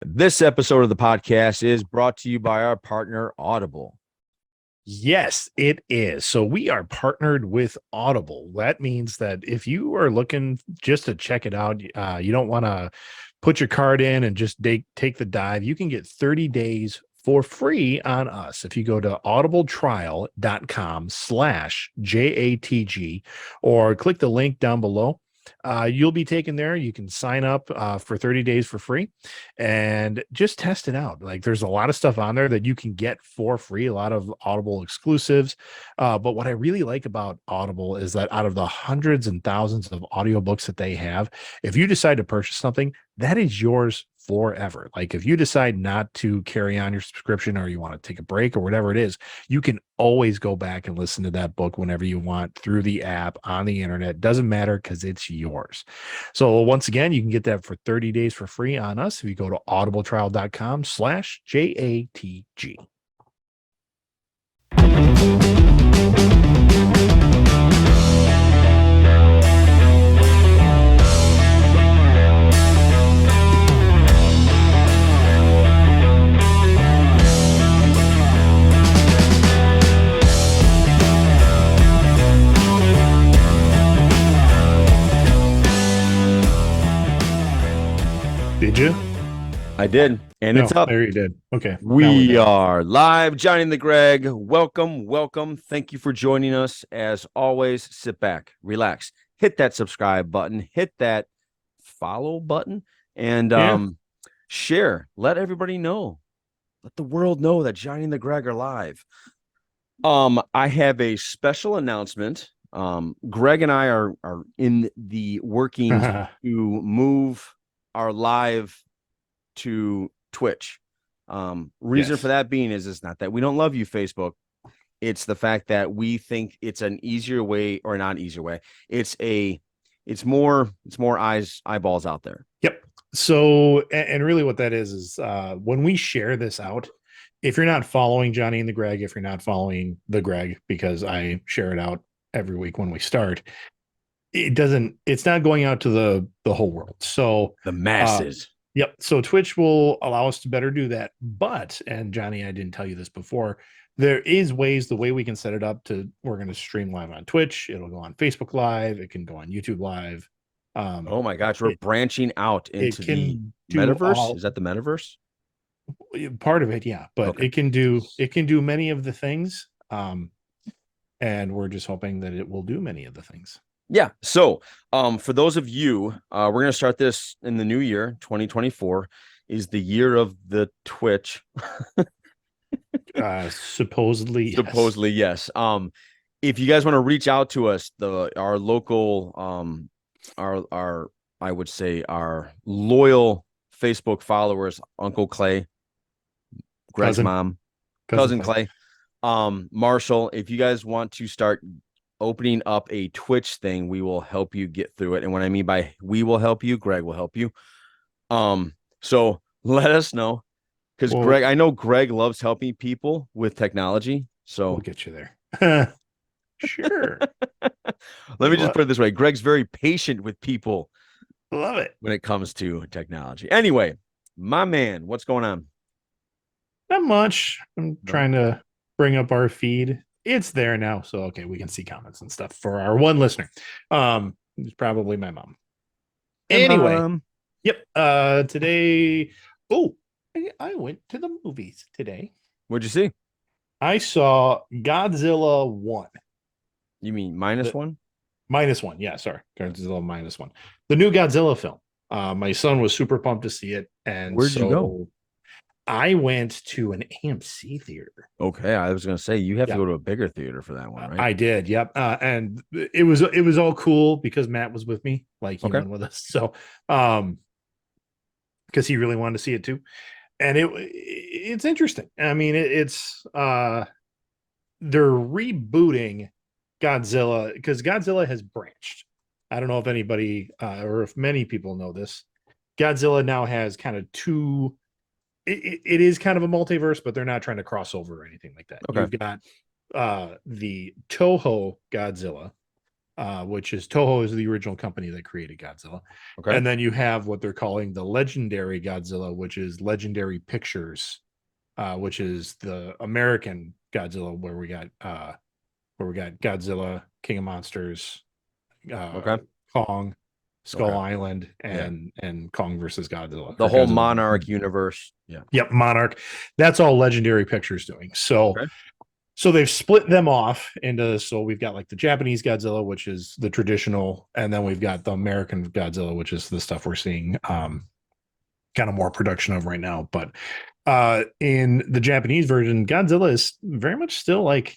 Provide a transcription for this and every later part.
This episode of the podcast is brought to you by our partner, Audible. Yes, it is. So we are partnered with Audible. That means that if you are looking just to check it out, you don't want to put your card in and just take the dive. You can get 30 days for free on us. If you go to audibletrial.com/JATG or click the link down below, you'll be taken there. You can sign up for 30 days for free and just test it out. Like there's a lot of stuff on there that you can get for free, a lot of Audible exclusives. But what I really like about Audible is that out of the hundreds and thousands of audiobooks that they have, if you decide to purchase something, that is yours forever. Like if you decide not to carry on your subscription or you want to take a break or whatever it is, you can always go back and listen to that book whenever you want through the app on the internet. Doesn't matter because it's yours. So once again, you can get that for 30 days for free on us if you go to audibletrial.com/JATG. Did you? I did, and it's up. There you did. Okay. We are live. Johnny and the Greg. Welcome. Thank you for joining us. As always, sit back, relax, hit that subscribe button, hit that follow button, and share. Let everybody know. Let the world know that Johnny and the Greg are live. I have a special announcement. Greg and I are in the workings to move our live to Twitch. Reason for that being is it's not that we don't love you, Facebook. It's the fact that we think it's an easier way, or not easier way. It's more eyeballs out there. Yep. So, and really what that is when we share this out, if you're not following Johnny and the Greg, if you're not following the Greg, because I share it out every week when we start, it's not going out to the whole world. So the masses. Yep. So Twitch will allow us to better do that. But, and Johnny, I didn't tell you this before, there is ways, the way we can set it up we're going to stream live on Twitch. It'll go on Facebook Live. It can go on YouTube Live. Oh my gosh. We're branching out into the metaverse. Is that the metaverse? Part of it. Yeah. But okay. It can do many of the things. And we're just hoping that it will do many of the things. Yeah. So for those of you, we're going to start this in the new year. 2024 is the year of the Twitch. Supposedly, yes. If you guys want to reach out to us, our local, I would say our loyal Facebook followers, Uncle Clay, Greg's mom, cousin Clay, Marshall, if you guys want to start opening up a Twitch thing, we will help you get through it. And what I mean by we will help you, Greg will help you. So let us know, because Greg, I know Greg loves helping people with technology. So we'll get you there. Sure. Let me just put it this way. Greg's very patient with people. Love it when it comes to technology. Anyway, my man, what's going on? Not much. I'm trying to bring up our feed. It's there now. So, okay, we can see comments and stuff for our one listener. It's probably my mom. Anyway, yep. Today, I went to the movies today. What'd you see? I saw Godzilla 1. You mean minus one? Minus one. Yeah, sorry. Godzilla Minus One. The new Godzilla film. My son was super pumped to see it. And where'd you go? I went to an AMC theater. Okay, I was going to say you have to go to a bigger theater for that one, right? I did. Yep. And it was all cool because Matt was with me, like he went with us. So, because he really wanted to see it too, and it's interesting. I mean, it's they're rebooting Godzilla because Godzilla has branched. I don't know if anybody or if many people know this. Godzilla now has kind of two. It is kind of a multiverse, but they're not trying to cross over or anything like that. Okay. You've got the Toho Godzilla, which is Toho is the original company that created Godzilla. Okay. And then you have what they're calling the Legendary Godzilla, which is Legendary Pictures, which is the American Godzilla, where we got Godzilla, King of Monsters, Okay. Kong, Skull Okay. Island, and Kong versus Godzilla. The or whole Godzilla. Monarch universe. Yeah. Yep, Monarch. That's all Legendary Pictures doing. So Okay. so they've split them off into, so we've got like the Japanese Godzilla, which is the traditional, and then we've got the American Godzilla, which is the stuff we're seeing kind of more production of right now. But in the Japanese version, Godzilla is very much still like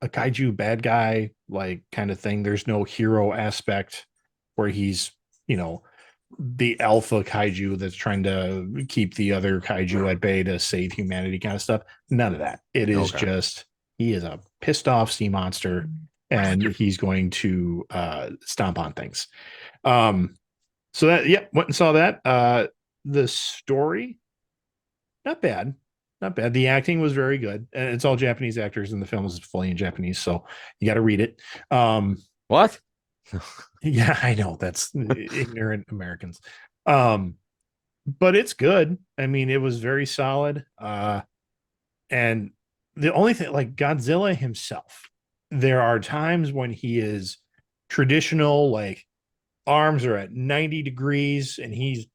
a kaiju bad guy, like kind of thing. There's no hero aspect where he's, the alpha kaiju that's trying to keep the other kaiju at bay to save humanity kind of stuff. None of that. It is just, he is a pissed off sea monster and he's going to stomp on things. So that, went and saw that. The story, not bad. Not bad. The acting was very good. And it's all Japanese actors, and the film is fully in Japanese, so you got to read it. What? Yeah, I know. That's ignorant Americans. But it's good. I mean, it was very solid. And the only thing, like Godzilla himself, there are times when he is traditional, like arms are at 90 degrees and he's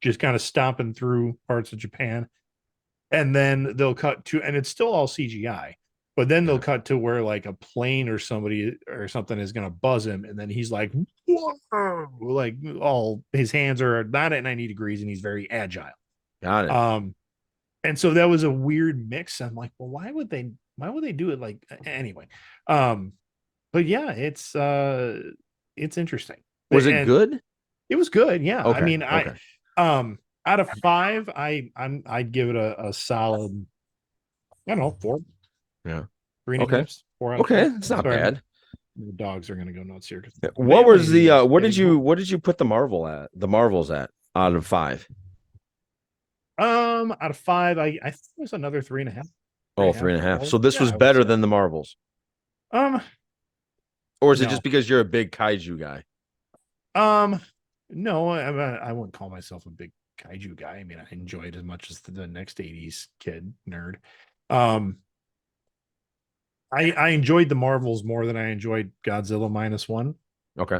just kind of stomping through parts of Japan. And then they'll cut to, and it's still all CGI, but then they'll cut to where like a plane or somebody or something is going to buzz him. And then he's like, whoa, like all his hands are not at 90 degrees and he's very agile. Got it. And so that was a weird mix. I'm like, well, why would they do it like anyway? But yeah, it's interesting. Was it good? It was good. Yeah. Okay. I mean, okay. Out of 5, I'd give it a solid, I don't know, 4. Yeah. 3.5. 4 out of Okay. 5. It's not Sorry, bad. the dogs are gonna go nuts here. What was the what did you put the Marvels at out of 5? Out of 5, I think it was another 3.5. Oh, 3.5. So this was better than the Marvels. Or is it just because you're a big kaiju guy? No, I wouldn't call myself a big kaiju guy. I mean, I enjoy it as much as the next 80s kid nerd. I enjoyed the Marvels more than I enjoyed Godzilla Minus One. Okay.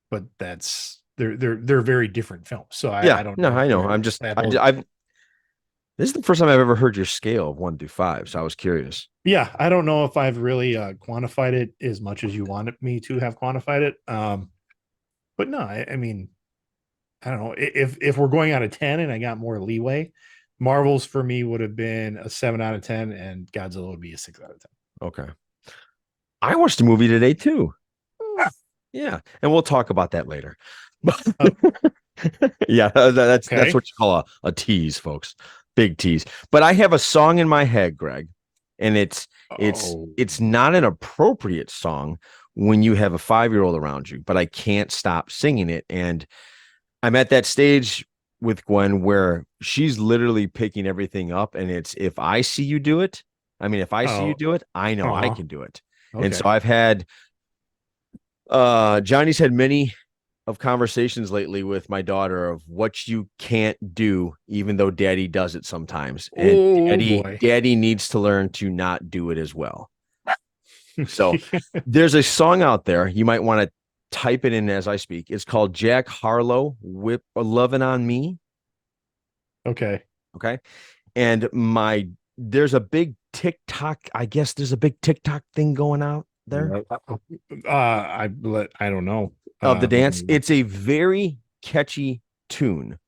But that's they're very different films. So I don't know. know. I know. I'm just this is the first time I've ever heard your scale of 1 through 5. So I was curious. Yeah, I don't know if I've really quantified it as much as you wanted me to have quantified it. But no, I mean, I don't know if we're going out of 10 and I got more leeway, Marvels for me would have been a 7 out of 10 and Godzilla would be a 6 out of 10. Okay. I watched a movie today too. Yeah. And we'll talk about that later. Yeah, that's what you call a tease, folks. Big tease. But I have a song in my head, Greg, and it's not an appropriate song when you have a 5-year-old around you, but I can't stop singing it. And I'm at that stage with Gwen where she's literally picking everything up, and it's if I see you do it, I know I can do it. Okay. And so I've had Johnny's had many of conversations lately with my daughter of what you can't do, even though daddy does it sometimes. And daddy needs to learn to not do it as well. So there's a song out there. You might want to type it in as I speak. It's called Jack Harlow, Lovin' on Me. Okay. And there's a big TikTok. I guess there's a big TikTok thing going out there. I don't know. Of the dance. It's a very catchy tune.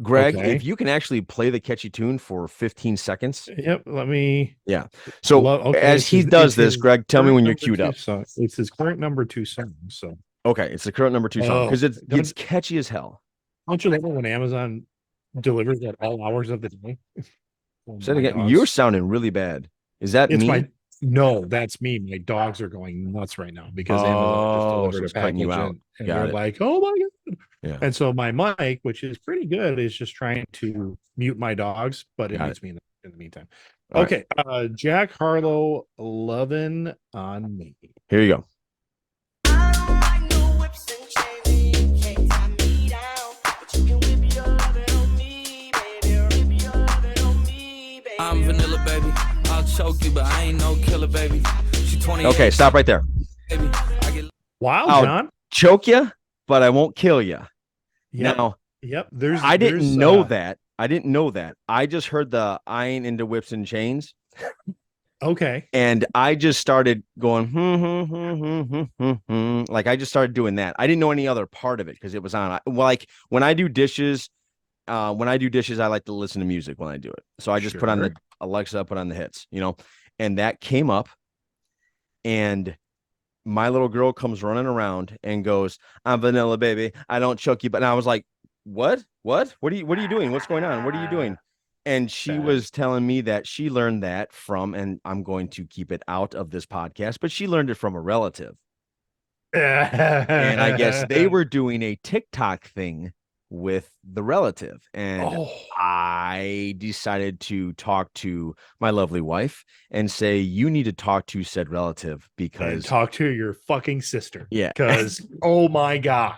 Greg, if you can actually play the catchy tune for 15 seconds. Yep, let me. Yeah. So as he does this, Greg, tell me when you're queued up. It's his current number 2 song. So okay, it's the current number 2 song because it's catchy as hell. Don't you love it when Amazon delivers at all hours of the day? Say it again. You're sounding really bad. Is that me? No, that's me. My dogs are going nuts right now because Amazon just delivered a package and they're like, oh my God. Yeah. And so my mic, which is pretty good, is just trying to mute my dogs, but it mutes me in the meantime. All right, Okay. Jack Harlow, Lovin' on Me. here you go. I'm vanilla, baby. I'll choke you, but I ain't no killer, baby. She 20. Okay, stop right there. Baby. I get Wow, I'll John. choke you, but I won't kill you. Yep. Now, Yep. I didn't know that. I didn't know that. I just heard the I ain't into whips and chains. Okay. And I just started going, like I just started doing that. I didn't know any other part of it because it was on. Like when I do dishes, I like to listen to music when I do it. So I just put on the Alexa, put on the hits, and that came up. And my little girl comes running around and goes, "I'm vanilla, baby. I don't choke you." But I was like, "What? What are you doing? What's going on? What are you doing?" And she was telling me that she learned that from, and I'm going to keep it out of this podcast, but she learned it from a relative. And I guess they were doing a TikTok thing with the relative. And I decided to talk to my lovely wife and say, you need to talk to said relative because talk to your fucking sister. Yeah. Because oh my God.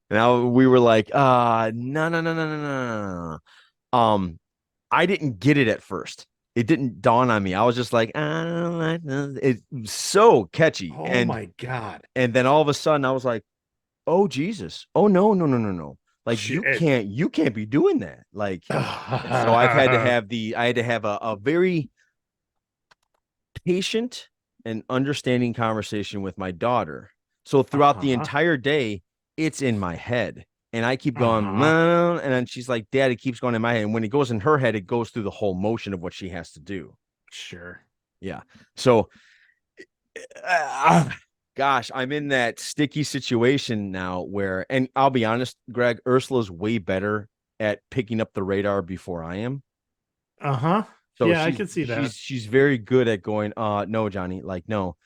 Now we were like, no. I didn't get it at first. It didn't dawn on me. I was just like, it's so catchy. Oh my God. And then all of a sudden I was like, oh Jesus. Oh no. Like you can't be doing that. Like so I had to have a very patient and understanding conversation with my daughter. So throughout the entire day, it's in my head. And I keep going, and then she's like, Dad, it keeps going in my head. And when it goes in her head, it goes through the whole motion of what she has to do. Sure. Yeah. So, gosh, I'm in that sticky situation now where, and I'll be honest, Greg, Ursula's way better at picking up the radar before I am. So yeah, I can see that. She's very good at going, no, Johnny, like, no.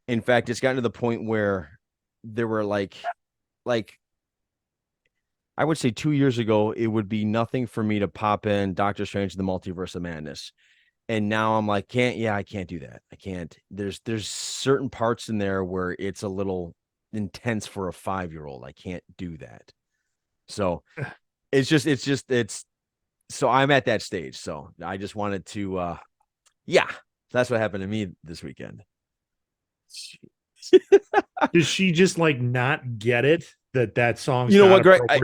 In fact, it's gotten to the point where there were like, I would say 2 years ago, it would be nothing for me to pop in Doctor Strange, the Multiverse of Madness. And now I'm like, I can't do that. I can't. There's certain parts in there where it's a little intense for a 5-year-old. I can't do that. So so I'm at that stage. So I just wanted to, that's what happened to me this weekend. Does she just like not get it that song's Greg? I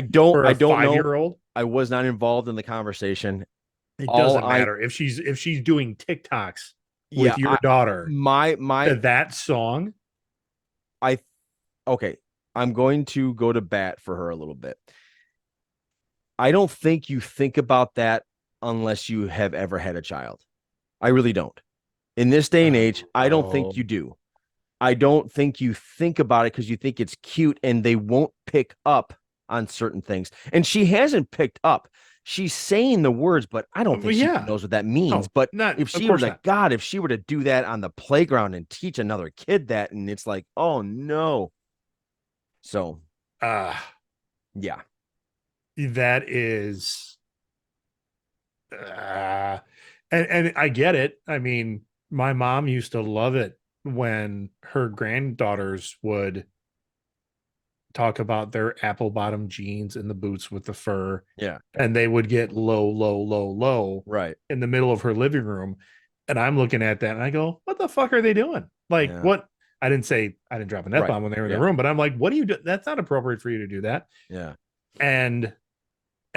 don't know. 5-year-old? I was not involved in the conversation. It doesn't matter if she's doing TikToks with your daughter. That song. Okay. I'm going to go to bat for her a little bit. I don't think you think about that unless you have ever had a child. I really don't. In this day and age, I don't think you do. I don't think you think about it because you think it's cute and they won't pick up on certain things. And she hasn't picked up. She's saying the words, but I don't think she knows what that means. But if she were if she were to do that on the playground and teach another kid that, and it's like, oh no. So, yeah. That is, and I get it. I mean, my mom used to love it when her granddaughters would talk about their apple bottom jeans and the boots with the fur. Yeah. And they would get low right in the middle of her living room. And I'm looking at that and I go, what the fuck are they doing? Like, what? I didn't drop an F-bomb when they were in the room, but I'm like, what do you do? That's not appropriate for you to do that. Yeah. And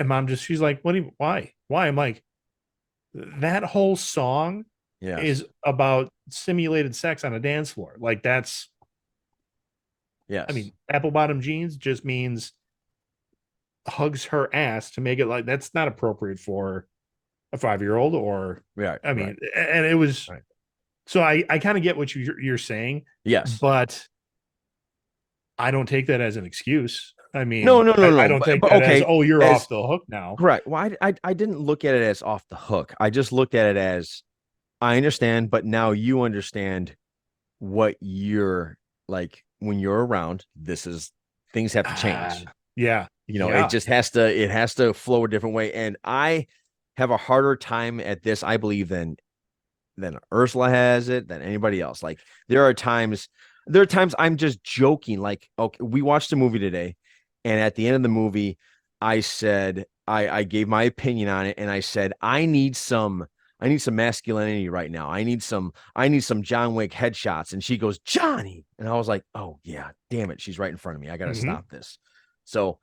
mom she's like, why? I'm like, that whole song is about simulated sex on a dance floor. Like that's, I mean, apple bottom jeans just means hugs her ass to make it like that's not appropriate for a 5-year-old or, I mean, and it was, so I kind of get what you're saying. Yes. But I don't take that as an excuse. I mean, no. I don't take that as, you're off the hook now. Correct. Well, I didn't look at it as off the hook. I just looked at it as I understand, but now you understand what you're like when you're around. Things have to change. Yeah. It just has to flow a different way. And I have a harder time at this, I believe, than Ursula has it, than anybody else. Like there are times I'm just joking. Like, okay, we watched a movie today, and at the end of the movie, I said, I gave my opinion on it, and I said, I need some masculinity right now. I need some John Wick headshots. And she goes, Johnny. And I was like, oh yeah, damn it. She's right in front of me. I gotta stop this. So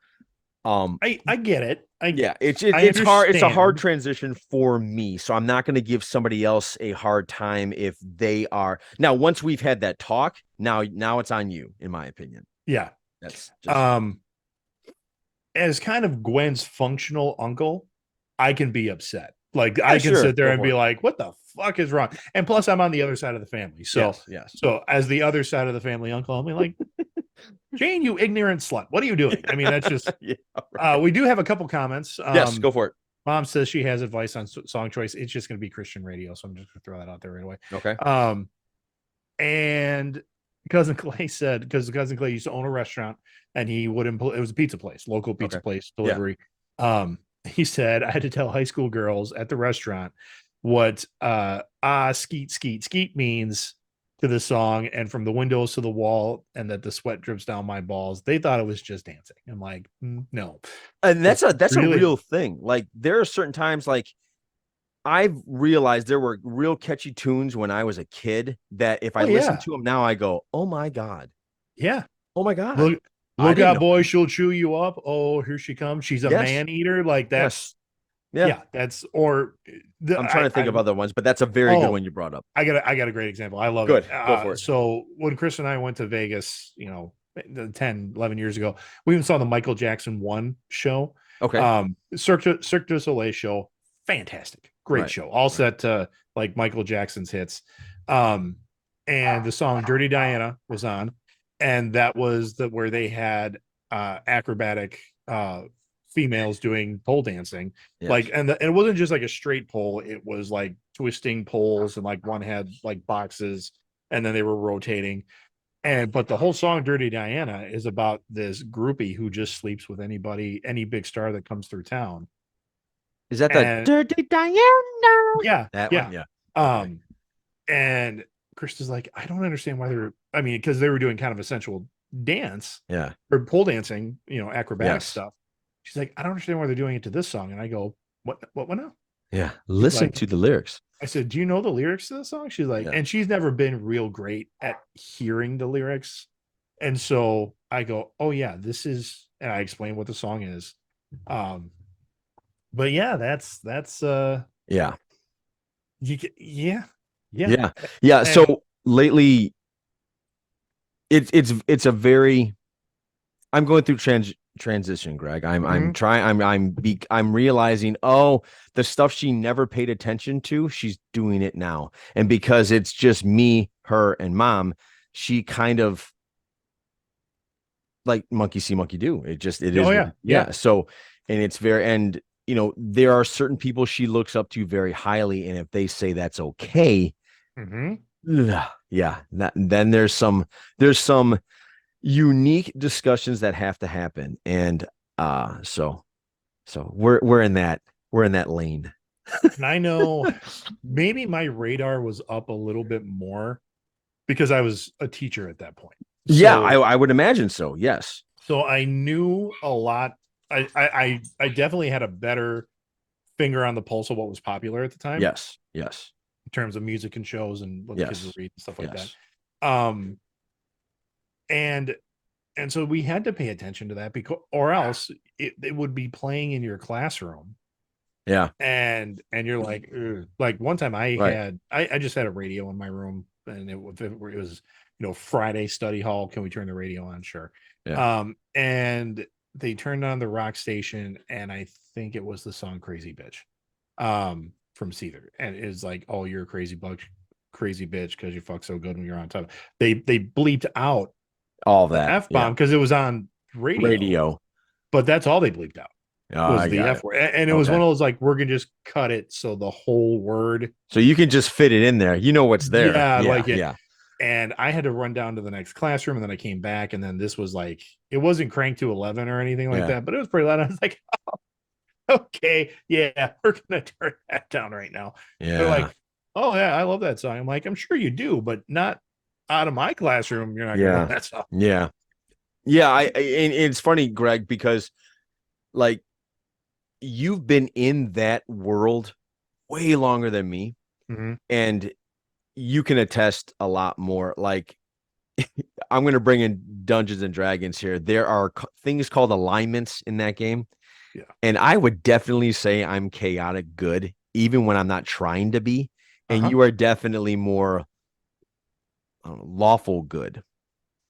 I get it. it's I hard. It's a hard understand. transition for me. So I'm not going to give somebody else a hard time if they are. Now, once we've had that talk, now it's on you, in my opinion. Yeah. That's just as kind of Gwen's functional uncle, I can be upset. Like Yeah, I can sure. sit there Go and for be it. like, what the fuck is wrong? And plus I'm on the other side of the family. So yes. so as the other side of the family uncle, I'll be like, Jane, you ignorant slut. What are you doing? I mean, that's just Yeah, right. we do have a couple comments. Yes, go for it. Mom says she has advice on song choice. It's just going to be Christian radio, so I'm just going to throw that out there right away. Okay. And cousin Clay said, because cousin Clay used to own a restaurant, and he would it was a pizza place, local pizza place delivery. He said I had to tell high school girls at the restaurant what skeet skeet skeet means to the song, and from the windows to the wall, and that the sweat drips down my balls. They thought it was just dancing. I'm like, no. And that's really a real thing. Like there are certain times, like I've realized there were real catchy tunes when I was a kid that if I listen to them now, I go, oh my God. Yeah. Oh my God. Look out, boy, she'll chew you up. Oh, here she comes. She's a Yes. man eater. Like that's Yeah. that's or I'm trying to think of other ones, but that's a very good one you brought up. I got a great example. I love Good. it. Go for it. So when Chris and I went to Vegas, 10, 11 years ago, we even saw the Michael Jackson 1 show. Okay. Cirque du Soleil show. Fantastic. Great Right. show. All set to like Michael Jackson's hits. And the song Dirty Diana was on. And that was where they had acrobatic females doing pole dancing. Yes. Like, and it wasn't just like a straight pole, it was like twisting poles, and like one had like boxes, and then they were rotating. But the whole song Dirty Diana is about this groupie who just sleeps with anybody, any big star that comes through town. Is that the Dirty Diana? Yeah. That yeah. one? Yeah. And Chris is like, I don't understand why because they were doing kind of a sensual dance. Yeah. Or pole dancing, acrobatic Yes. stuff. She's like, I don't understand why they're doing it to this song. And I go, what now? Yeah. Listen to the lyrics. I said, do you know the lyrics to the song? She's like, and she's never been real great at hearing the lyrics. And so I go, oh yeah, this is, and I explain what the song is. But yeah, that's yeah. Yeah. And so lately it's a very, I'm going through transition, Greg. I'm realizing, the stuff she never paid attention to, she's doing it now. And because it's just me, her, and mom, she kind of like monkey see, monkey do. It is. Yeah. So, and it's very, and there are certain people she looks up to very highly. And if they say that's okay, then there's some unique discussions that have to happen. And so we're in that lane. And I know maybe my radar was up a little bit more because I was a teacher at that point. So, I would imagine so. Yes. So I knew a lot. I definitely had a better finger on the pulse of what was popular at the time. Yes. In terms of music and shows and what the kids would read and stuff like that. And so we had to pay attention to that or else it would be playing in your classroom. Yeah. And you're like, ugh. Like one time I just had a radio in my room, and it was, Friday study hall. Can we turn the radio on? Sure. Yeah. And they turned on the rock station, and I think it was the song Crazy Bitch from Seether. And it's like, oh, you're a crazy bitch because you fuck so good when you're on top. They bleeped out all that F-bomb because it was on radio. But that's all they bleeped out. Was the F word. And it was one of those like, we're gonna just cut it so the whole word, so you can just fit it in there, what's there. Yeah. And I had to run down to the next classroom, and then I came back, and then this was like, it wasn't cranked to 11 or anything like that, but it was pretty loud. I was like, okay, yeah, we're gonna turn that down right now. They're like, oh yeah, I love that song. I'm like, I'm sure you do, but not out of my classroom. You're not gonna know that song. Yeah. Yeah. And it's funny, Greg, because like you've been in that world way longer than me, and you can attest a lot more. Like, I'm going to bring in Dungeons and Dragons here. There are things called alignments in that game. Yeah. And I would definitely say I'm chaotic good, even when I'm not trying to be. And you are definitely more lawful good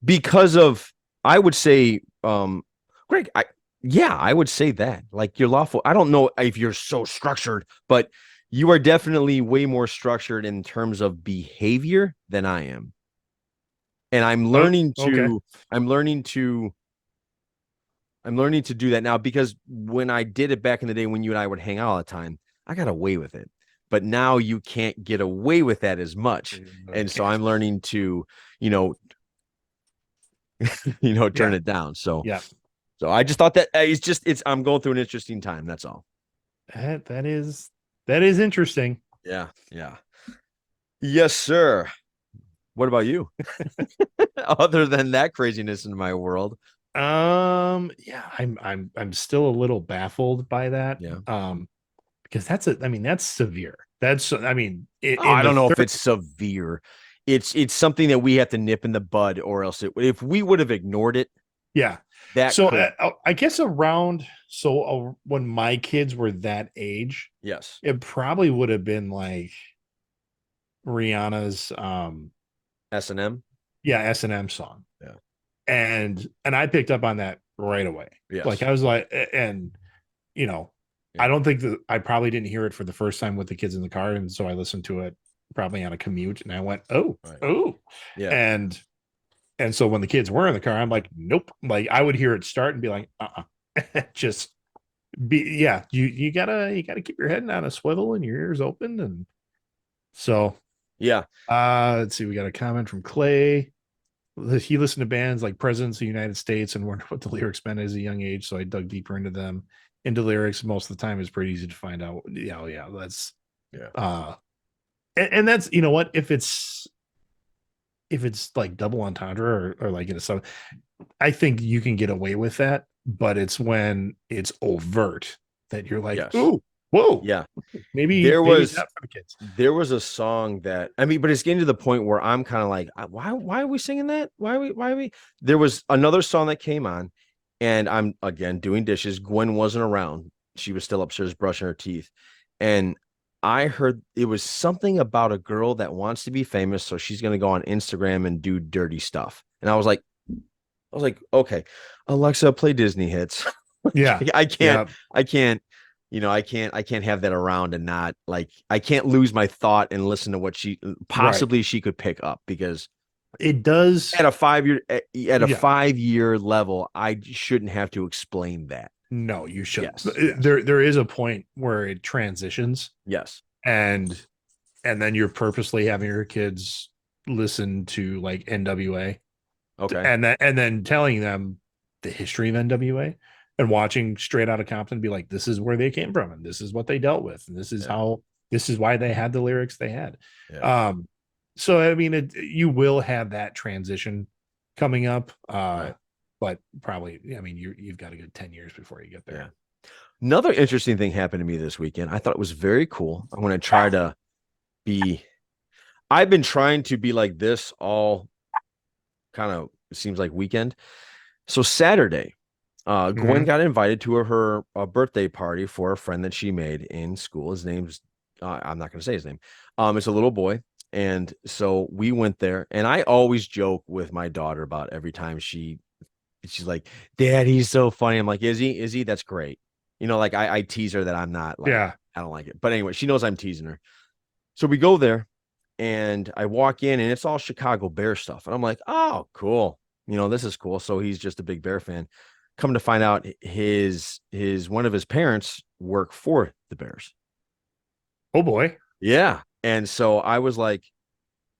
because of, I would say, Greg, I would say that. Like, you're lawful. I don't know if you're so structured, but you are definitely way more structured in terms of behavior than I am. And I'm learning to do that now, because when I did it back in the day, when you and I would hang out all the time, I got away with it. But now you can't get away with that as much. And so I'm learning to, turn it down. So, so I just thought that I'm going through an interesting time. That's all. That is interesting. Yeah. Yeah. Yes, sir. What about you? Other than that craziness in my world. Yeah, I'm still a little baffled by that. Yeah. Because that's severe. I don't know if it's severe. It's something that we have to nip in the bud, or else if we would have ignored it. Yeah. So I guess when my kids were that age, yes, it probably would have been like Rihanna's S&M. Yeah, S&M song. Yeah. And I picked up on that right away. Yes. Like I was like, and I don't think that I probably didn't hear it for the first time with the kids in the car. And so I listened to it probably on a commute, and I went, oh, yeah. And so when the kids were in the car, I'm like, nope. Like I would hear it start and be like, just you gotta keep your head on a swivel and your ears open. And so, let's see. We got a comment from Clay. He listened to bands like Presidents of the United States and wondered what the lyrics meant at a young age. So I dug deeper into them. Into lyrics most of the time is pretty easy to find out. That's and that's, you know what, if it's like double entendre or like in a song, I think you can get away with that, but it's when it's overt that you're like, oh, whoa, yeah, maybe there was not for the kids. There was a song that, but it's getting to the point where I'm kind of like, why are we singing that? Why are we? There was another song that came on, and I'm again doing dishes. Gwen wasn't around; she was still upstairs brushing her teeth, and I heard it was something about a girl that wants to be famous, so she's going to go on Instagram and do dirty stuff. And I was like, okay, Alexa, play Disney hits. Yeah, I can't, I can't have that around and not like, I can't lose my thought and listen to what she could pick up, because it does at a 5-year level. I shouldn't have to explain that. No, you should. Yes. There is a point where it transitions. Yes. And then you're purposely having your kids listen to like NWA. Okay. And then telling them the history of NWA and watching Straight Outta Compton, be like, this is where they came from and this is what they dealt with. And this is why they had the lyrics they had. Yeah. So, you will have that transition coming up. But probably, you've got a good 10 years before you get there. Yeah. Another interesting thing happened to me this weekend. I thought it was very cool. I'm going to try to I've been trying to be like this all kind of, it seems like weekend. So Saturday, Gwen got invited to her birthday party for a friend that she made in school. His name's, I'm not going to say his name. It's a little boy. And so we went there, and I always joke with my daughter about every time she's like, Dad, he's so funny. I'm like, is he? That's great. Like I tease her that I'm not like, I don't like it. But anyway, she knows I'm teasing her. So we go there, and I walk in, and it's all Chicago Bear stuff. And I'm like, oh, cool. This is cool. So he's just a big Bear fan. Come to find out, one of his parents work for the Bears. Oh boy. Yeah. And so I was like,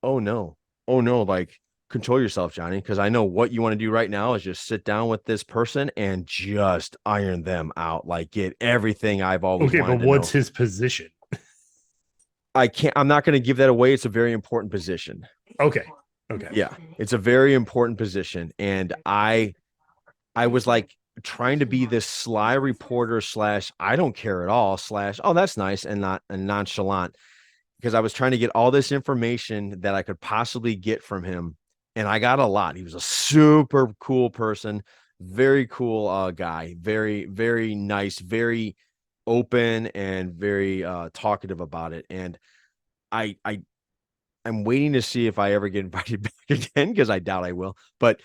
oh no. Like, control yourself, Johnny, because I know what you want to do right now is just sit down with this person and just iron them out, like get everything I've always Okay, wanted but to what's know. his position? I'm not going to give that away. It's a very important position. Okay. Yeah, it's a very important position. And I was like trying to be this sly reporter / I don't care at all / oh, that's nice and not and nonchalant, because I was trying to get all this information that I could possibly get from him. And I got a lot. He was a super cool person, very cool guy, very, very nice, very open and very talkative about it. And I'm waiting to see if I ever get invited back again, because I doubt I will. But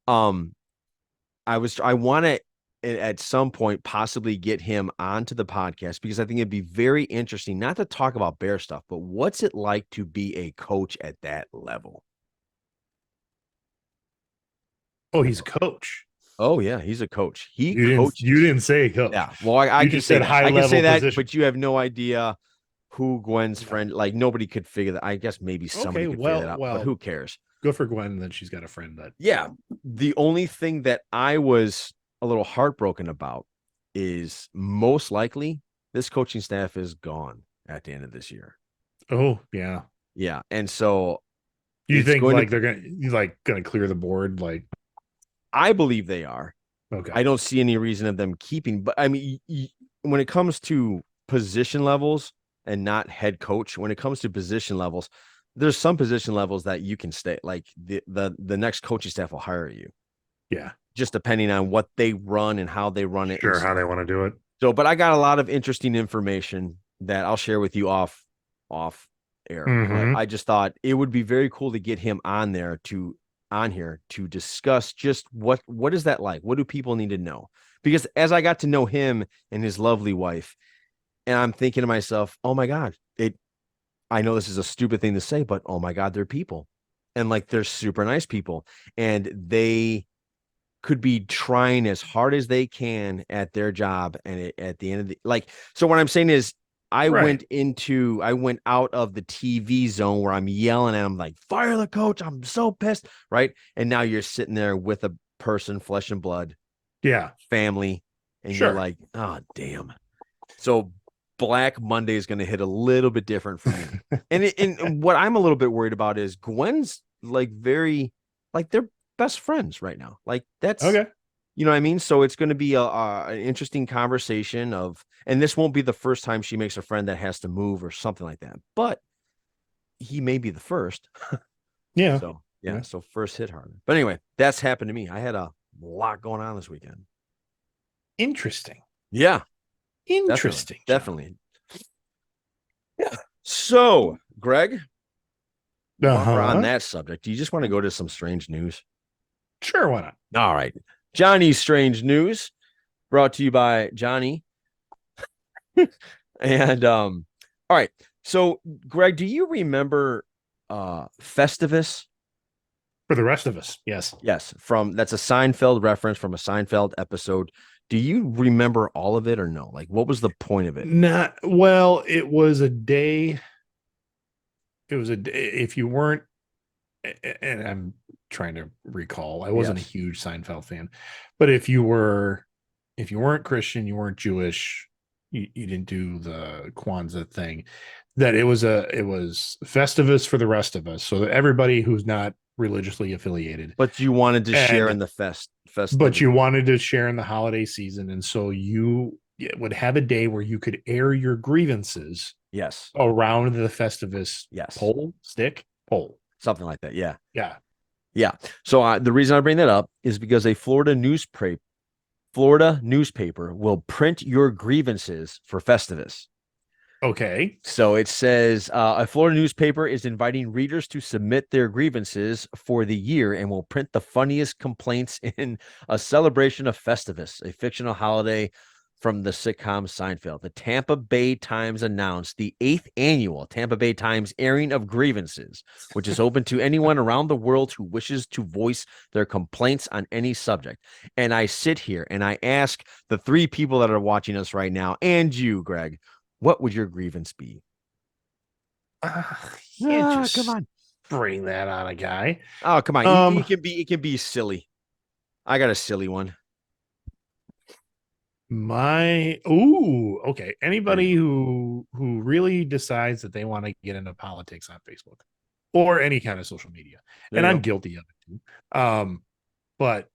um I want to at some point possibly get him onto the podcast, because I think it'd be very interesting, not to talk about bear stuff, but what's it like to be a coach at that level? Oh, he's a coach. Oh yeah, he's a coach. He You coaches. didn't say coach. Yeah. Well, I You can just say said that. high I can level say that, position. but you have no idea who Gwen's friend. Like nobody could figure that. I guess maybe somebody could figure that out, but who cares? Good for Gwen that she's got a friend that. Yeah. The only thing that I was a little heartbroken about is most likely this coaching staff is gone at the end of this year. Oh yeah. Yeah. And so you think like they're gonna clear the board? Like, I believe they are. Okay. I don't see any reason of them keeping, but I mean, when it comes to position levels and not head coach, when it comes to position levels, there's some position levels that you can stay, like the next coaching staff will hire you. Yeah. Just depending on what they run and how they run it. Sure, how they want to do it. So, but I got a lot of interesting information that I'll share with you off air. Mhm. But I just thought it would be very cool to get him on here to discuss just what is that like? What do people need to know? Because as I got to know him and his lovely wife, and I'm thinking to myself, oh my God, I know this is a stupid thing to say, but oh my God, they're people. And like they're super nice people. And they could be trying as hard as they can at their job. And at the end of the so what I'm saying is I went out of the TV zone where I'm yelling at him like, fire the coach. I'm so pissed. Right. And now you're sitting there with a person, flesh and blood. Yeah. Family. And you're like, oh, damn. So Black Monday is going to hit a little bit different for me. and what I'm a little bit worried about is Gwen's like very, like they're best friends right now. Like that's okay. You know what I mean? So it's going to be an interesting conversation and this won't be the first time she makes a friend that has to move or something like that, but he may be the first. Yeah. So yeah. So first hit hard. But anyway, that's happened to me. I had a lot going on this weekend. Interesting. Yeah. Interesting. Definitely. Yeah. So, Greg, while we're on that subject, do you just want to go to some strange news? Sure, why not? All right. Johnny's strange news, brought to you by Johnny. And all right. So, Greg, do you remember Festivus? For the rest of us, yes. Yes, that's a Seinfeld reference from a Seinfeld episode. Do you remember all of it or no? Like, what was the point of it? Not well. It was a day. It was a day. If you weren't, and I'm trying to recall, I wasn't a huge Seinfeld fan, but if you weren't Christian, you weren't Jewish, you didn't do the Kwanzaa thing. That it was Festivus for the rest of us, so that everybody who's not religiously affiliated. But you wanted to share in the fest. But you wanted to share in the holiday season, and so you would have a day where you could air your grievances. Yes. Around the Festivus. Yes. Pole, something like that. Yeah. Yeah. Yeah. So the reason I bring that up is because a Florida newspaper will print your grievances for Festivus. Okay. So it says a Florida newspaper is inviting readers to submit their grievances for the year and will print the funniest complaints in a celebration of Festivus, a fictional holiday from the sitcom Seinfeld. The Tampa Bay Times announced the 8th annual Tampa Bay Times airing of grievances, which is open to anyone around the world who wishes to voice their complaints on any subject. And I sit here and I ask the 3 people that are watching us right now and you, Greg, what would your grievance be? Come on. spring that on a guy. Oh, come on. It can be silly. I got a silly one. Okay. Anybody who really decides that they want to get into politics on Facebook or any kind of social media, and I'm guilty of it too. But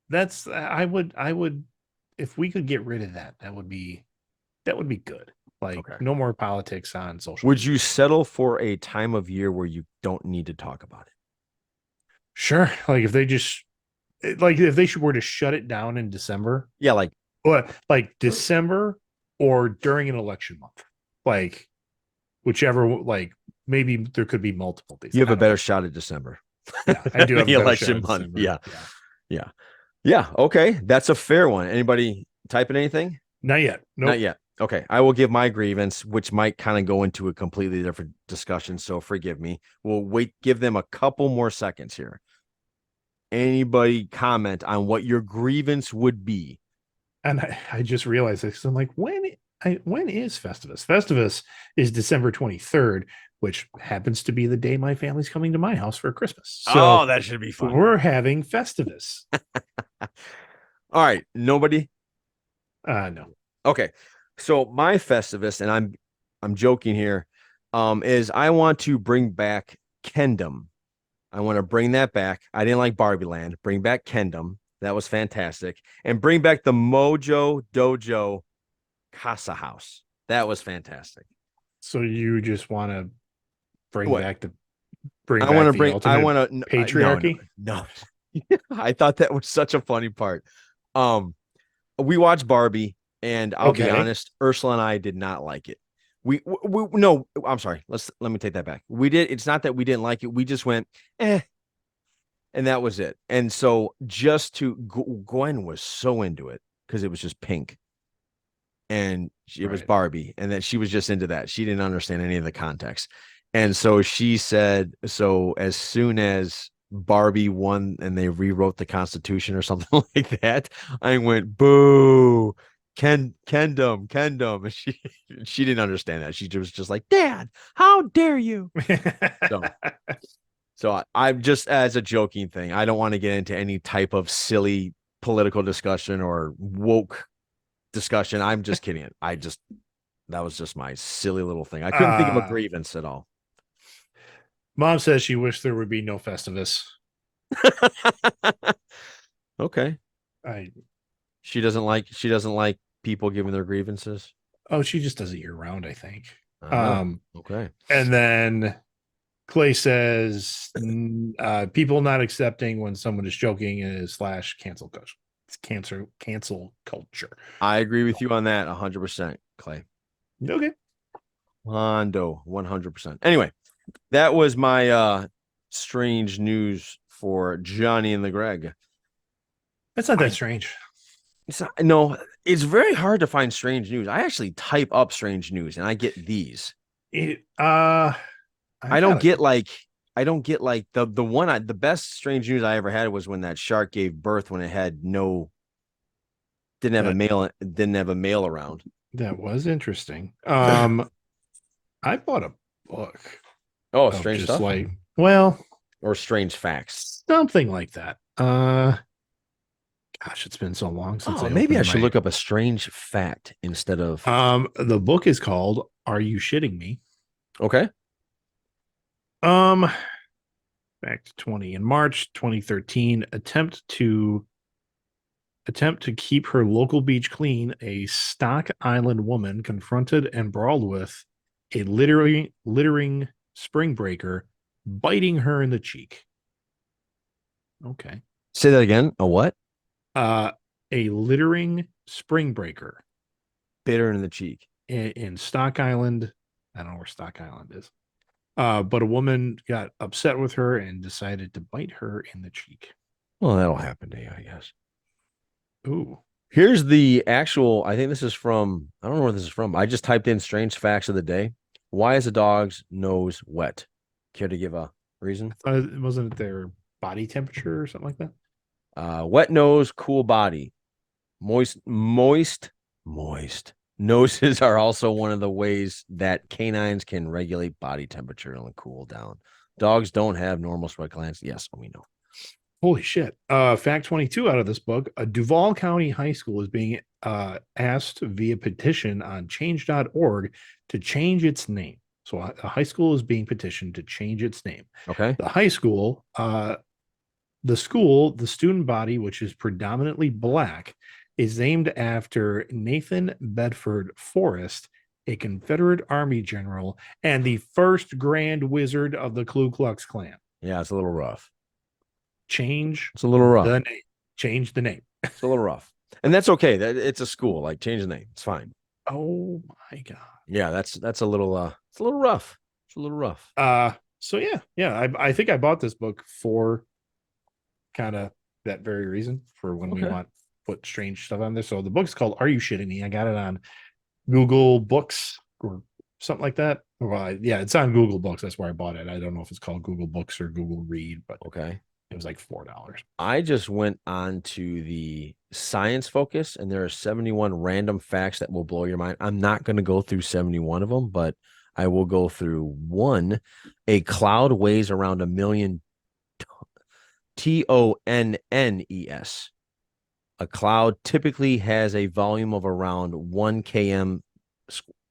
that's I would if we could get rid of that, that would be good. Like no more politics on social Would media. you settle for a time of year where you don't need to talk about it? Sure. Like if they were to shut it down in December. Yeah, like December or during an election month. Like whichever, like maybe there could be multiple days. You have a better shot at December. Yeah, I do have the a election month. Yeah. Okay. That's a fair one. Anybody typing anything? Not yet. Nope. Not yet. Okay. I will give my grievance, which might kind of go into a completely different discussion. So forgive me. We'll give them a couple more seconds here. Anybody comment on what your grievance would be? And I just realized this. I'm like, when is Festivus? Festivus is December 23rd, which happens to be the day my family's coming to my house for Christmas. So that should be fun. We're having Festivus. All right. Nobody? No. Okay. So my Festivus, and I'm joking here, is I want to bring back Kendom. I want to bring that back. I didn't like Barbie Land. Bring back Kendom. That was fantastic. And bring back the Mojo Dojo Casa House. That was fantastic. So you just want to bring what? back the bring I back want to the bring ultimate I want to patriarchy? No. I thought that was such a funny part. We watched Barbie, and I'll be honest, Ursula and I did not like it. We no, I'm sorry. Let me take that back. We did. It's not that we didn't like it. We just went, and that was it. And so Gwen was so into it because it was just pink, and it was Barbie, and that she was just into that. She didn't understand any of the context. And so she said, so as soon as Barbie won and they rewrote the Constitution or something like that, I went, boo. Kendom. And she didn't understand that. She was just like, Dad, how dare you? So I'm just, as a joking thing, I don't want to get into any type of silly political discussion or woke discussion. I'm just kidding. That was just my silly little thing. I couldn't think of a grievance at all. Mom says she wished there would be no Festivus. Okay. She doesn't like people giving their grievances. Oh, she just does it year round, I think. Okay. And then Clay says people not accepting when someone is joking is / cancel culture. It's cancel culture. I agree with you on that 100%, Clay. Okay. Hondo, 100%. Anyway, that was my strange news for Johnny and the Greg. That's not that strange. It's very hard to find strange news. I actually type up strange news and I get these. I don't get the one the best strange news I ever had was when that shark gave birth when it had didn't have a male around. That was interesting. I bought a book. Oh, strange stuff. Or strange facts. Something like that. Gosh, it's been so long since maybe I should look up a strange fact instead of the book is called Are You Shitting Me? Okay. Back to 20 in March 2013, attempt to keep her local beach clean, a Stock Island woman confronted and brawled with a littering spring breaker biting her in the cheek. Okay. Say that again. A what? A littering spring breaker. Bit her in the cheek. In Stock Island. I don't know where Stock Island is. But a woman got upset with her and decided to bite her in the cheek. Well, that'll happen to you, I guess. Ooh. Here's the actual, I think this is from, I don't know where this is from. I just typed in strange facts of the day. Why is a dog's nose wet? Care to give a reason? Wasn't it their body temperature or something like that? Wet nose, cool body. Moist. Noses are also one of the ways that canines can regulate body temperature and cool down. Dogs don't have normal sweat glands. Yes, we know. Holy shit. Fact 22 out of this book. A Duval County high school is being asked via petition on change.org to change its name. So a high school is being petitioned to change its name. Okay. The high school, the student body, which is predominantly black, is named after Nathan Bedford Forrest, a Confederate Army general and the first Grand Wizard of the Ku Klux Klan. Yeah, it's a little rough. It's a little rough. The name. Change the name. It's a little rough. And that's okay. It's a school. Like, change the name. It's fine. Oh my God. Yeah, that's a little it's a little rough. It's a little rough. So yeah. I think I bought this book for kind of that very reason, for when we want to put strange stuff on there. So the book's called Are You Shitting Me? I got it on Google Books or something like that. Well, yeah, it's on Google Books. That's where I bought it. I don't know if it's called Google Books or Google Read, but okay. It was like $4. I just went on to the Science Focus, and there are 71 random facts that will blow your mind. I'm not going to go through 71 of them, but I will go through one. A cloud weighs around 1 million tonnes. A cloud typically has a volume of around 1 km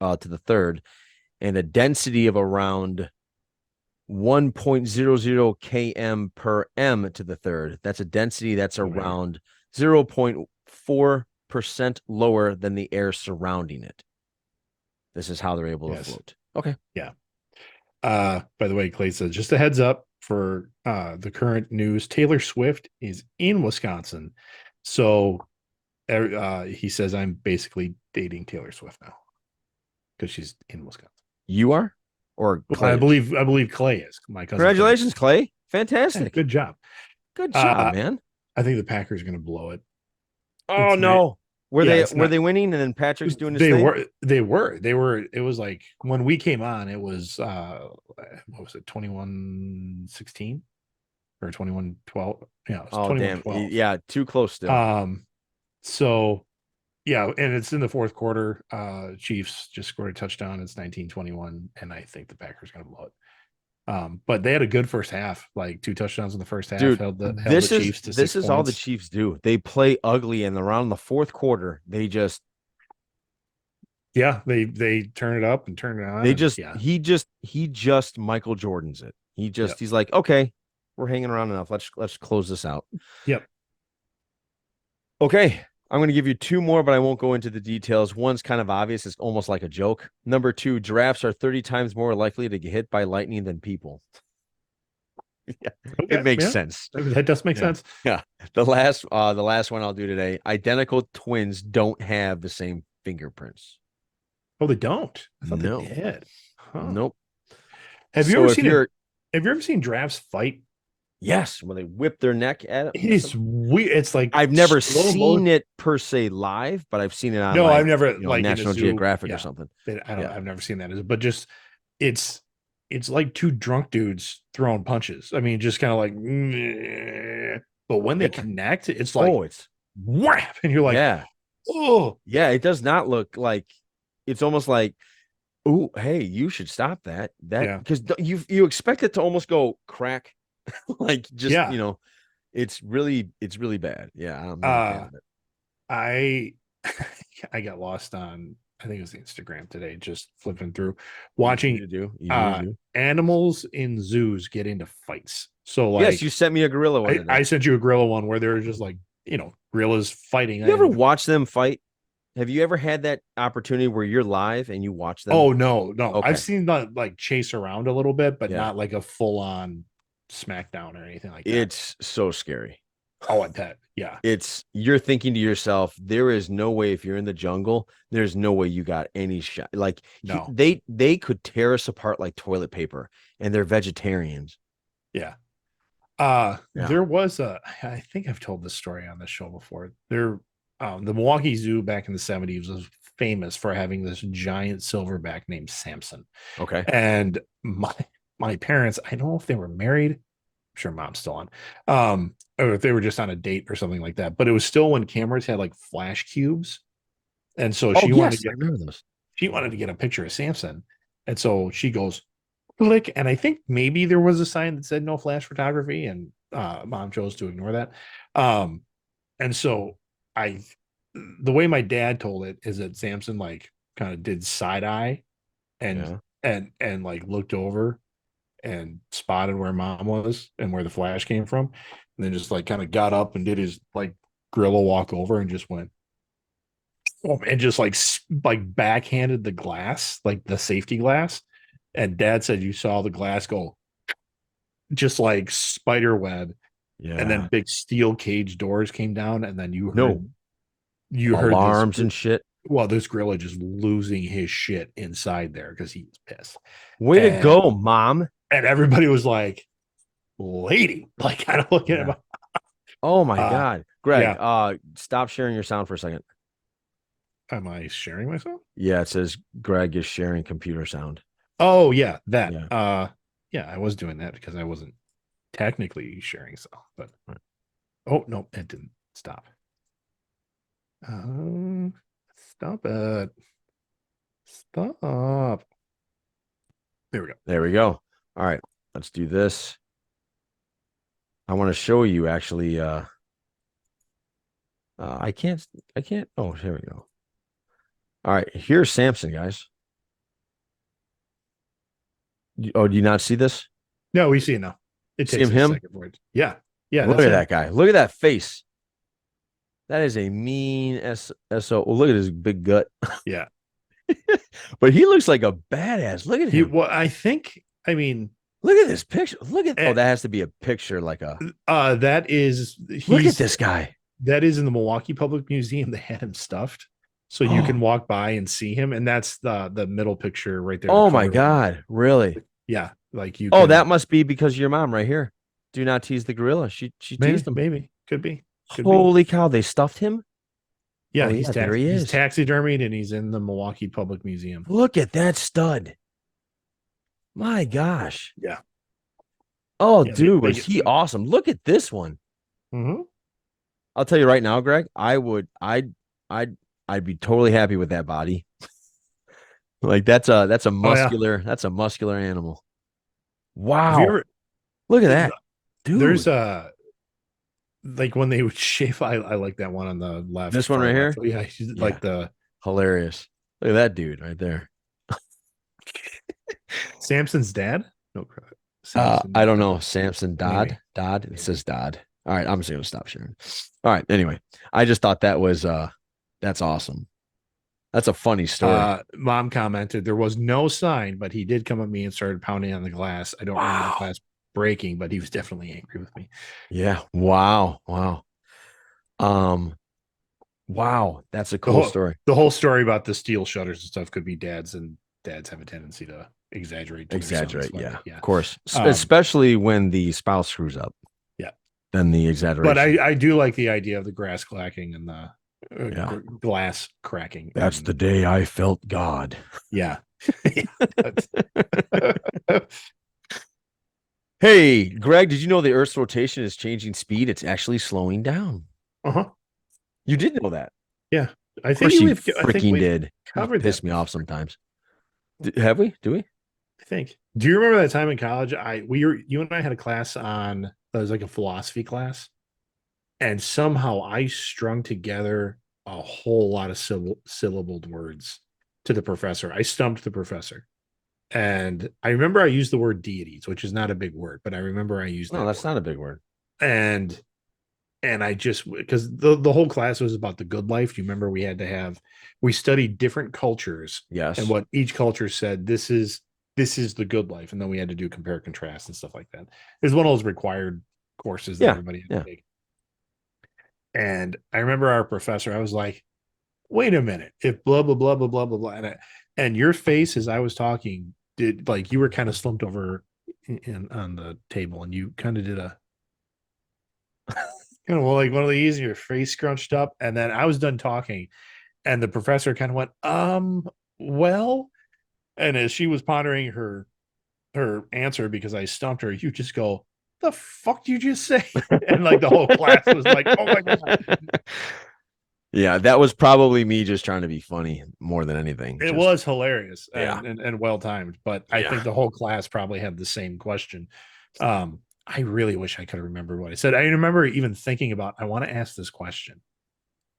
to the third and a density of around 1.00 km per m to the third. That's a density that's around 0.4% lower than the air surrounding it. This is how they're able to float. Okay. Yeah. By the way, Clay says, just a heads up for the current news, Taylor Swift is in Wisconsin. So he says, I'm basically dating Taylor Swift now because she's in Wisconsin. You are? Or Clay I believe Clay is my cousin. Congratulations, Clay. Fantastic. Yeah, good job. Good job, man. I think the Packers are going to blow it. Oh no. Were they winning and then Patrick's doing his thing? They were. It was like when we came on, it was what was it, 21-16 or 21-12? Yeah, it was 21-12. Yeah, too close still. So yeah, and it's in the fourth quarter. Chiefs just scored a touchdown. It's 19-21, and I think the Packers are going to blow it. But they had a good first half, like 2 touchdowns in the first half. Dude, held the Chiefs to 6 this is points. all the Chiefs do. They play ugly, and around the fourth quarter, they just they turn it up and turn it on. He just Michael Jordan's it. He's like, okay, we're hanging around enough. Let's close this out. Yep. Okay. I'm going to give you 2 more, but I won't go into the details. One's kind of obvious. It's almost like a joke. Number 2, giraffes are 30 times more likely to get hit by lightning than people. Yeah, it makes sense. That does make sense. Yeah. The last one I'll do today. Identical twins don't have the same fingerprints. Oh, they don't? I thought they did. Huh. Nope. Have you ever seen giraffes fight? Yes, when they whip their neck at it. It's weird. It's like I've never seen it per se live, but I've seen it on I've never like National Geographic or something. I've never seen that. But just it's like 2 drunk dudes throwing punches. I mean, just kind of like, but when they connect, it's like it's whap, and you're like, yeah, it does not look like, it's almost like, oh, hey, you should stop that because you expect it to almost go crack. Like it's really bad. Yeah, I'm not a fan of it. I got lost on, I think it was Instagram today, just flipping through, watching animals in zoos get into fights. So like, yes, you sent me a gorilla one. I sent you a gorilla one where they're just like, gorillas fighting. You ever watch them fight? Have you ever had that opportunity where you're live and you watch them? Oh no. Okay. I've seen that like chase around a little bit, but not like a full on smackdown or anything like that. It's so scary. Oh, I bet. Yeah. You're thinking to yourself, there is no way, if you're in the jungle, there's no way you got any shot. Like no. They could tear us apart like toilet paper, and they're vegetarians. Yeah. There was I think I've told this story on the show before. The Milwaukee Zoo back in the 70s was famous for having this giant silverback named Samson. Okay. And my parents, I don't know if they were married. I'm sure mom's still on. Or if they were just on a date or something like that. But it was still when cameras had like flash cubes. And so she wanted to get a picture of Samson. And so she goes, click. And I think maybe there was a sign that said no flash photography, and mom chose to ignore that. And so the way my dad told it is that Samson like kind of did side eye and and like looked over and spotted where mom was and where the flash came from, and then just like kind of got up and did his like gorilla walk over and just went and just like backhanded the glass, like the safety glass. And dad said you saw the glass go just like spider web. Yeah. And then big steel cage doors came down, and then you heard alarms and shit. Well, this gorilla just losing his shit inside there because he was pissed. Way to go, mom. And everybody was like, lady, like kind of looking at him. Oh my God. Greg, stop sharing your sound for a second. Am I sharing myself? Yeah, it says Greg is sharing computer sound. Oh, yeah, that. Yeah, I was doing that because I wasn't technically sharing stuff, but oh no, it didn't stop. Stop it. Stop. There we go. There we go. All right, let's do this. I want to show you actually. I can't. Oh, here we go. All right, here's Samson, guys. Oh, do you not see this? No, we see it now. It takes him? a second for it. Yeah. Look at that guy. Look at that face. That is a mean SO. Well, look at his big gut. Yeah. But he looks like a badass. Look at him. Well, I mean, look at this picture. Look at that has to be a picture like a that is look at this guy. That is in the Milwaukee Public Museum. They had him stuffed. So you can walk by and see him. And that's the middle picture right there. Oh my God. Really? Yeah. Like you that must be because of your mom right here. Do not tease the gorilla. She teased him. Maybe. Could be. Holy cow, they stuffed him? Yeah, there he is. He's taxidermied and he's in the Milwaukee Public Museum. Look at that stud. My gosh. Yeah. Oh, dude, was he awesome? Look at this one. Mm-hmm. I'll tell you right now, Greg, I'd be totally happy with that body. Like that's a muscular animal. Wow. Look at that. Dude. There's like when they would shave, I like that one on the left. This one right here? Yeah, like the hilarious. Look at that dude right there. Samson's dad? No, I don't know. Samson Dodd. Dodd. It says Dodd. All right, I'm just gonna stop sharing. All right. Anyway, I just thought that was that's awesome. That's a funny story. Mom commented there was no sign, but he did come at me and started pounding on the glass. I don't remember the glass breaking, but he was definitely angry with me. Yeah. Wow. Wow. That's a cool story. The whole story about the steel shutters and stuff could be dads, and dads have a tendency to exaggerate. Yeah, of course. Especially when the spouse screws up. Yeah. Then the exaggeration. But I do like the idea of the grass clacking and the glass cracking. That's the day I felt God. Yeah. Hey, Greg, did you know the Earth's rotation is changing speed? It's actually slowing down. Uh-huh. You did know that? Yeah. I think you freaking did. Covered piss me off sometimes. Have we? Do we? I think. Do you remember that time in college? You and I had a class on, it was like a philosophy class. And somehow I strung together a whole lot of syllabled words to the professor. I stumped the professor. And I remember I used the word deities, which is not a big word, but I remember I used that. No, that's not a big word. And I just, because the whole class was about the good life. Do you remember we studied different cultures? Yes. And what each culture said, this is the good life. And then we had to do compare contrast and stuff like that. It was one of those required courses that everybody had to take. And I remember our professor, I was like, wait a minute, if blah, blah, blah, blah, blah, blah, blah. And your face as I was talking did, like, you were kind of slumped over on the table, and you kind of did a kind of like one of these, your face scrunched up. And then I was done talking, and the professor kind of went, well, and as she was pondering her answer, because I stumped her, you just go, the fuck did you just say? And like the whole class was like, oh my God. Yeah, that was probably me just trying to be funny more than anything. It Just, was hilarious yeah. and well timed, but I Yeah. think the whole class probably had the same question. I really wish I could remember what I said. I remember even thinking about, I want to ask this question.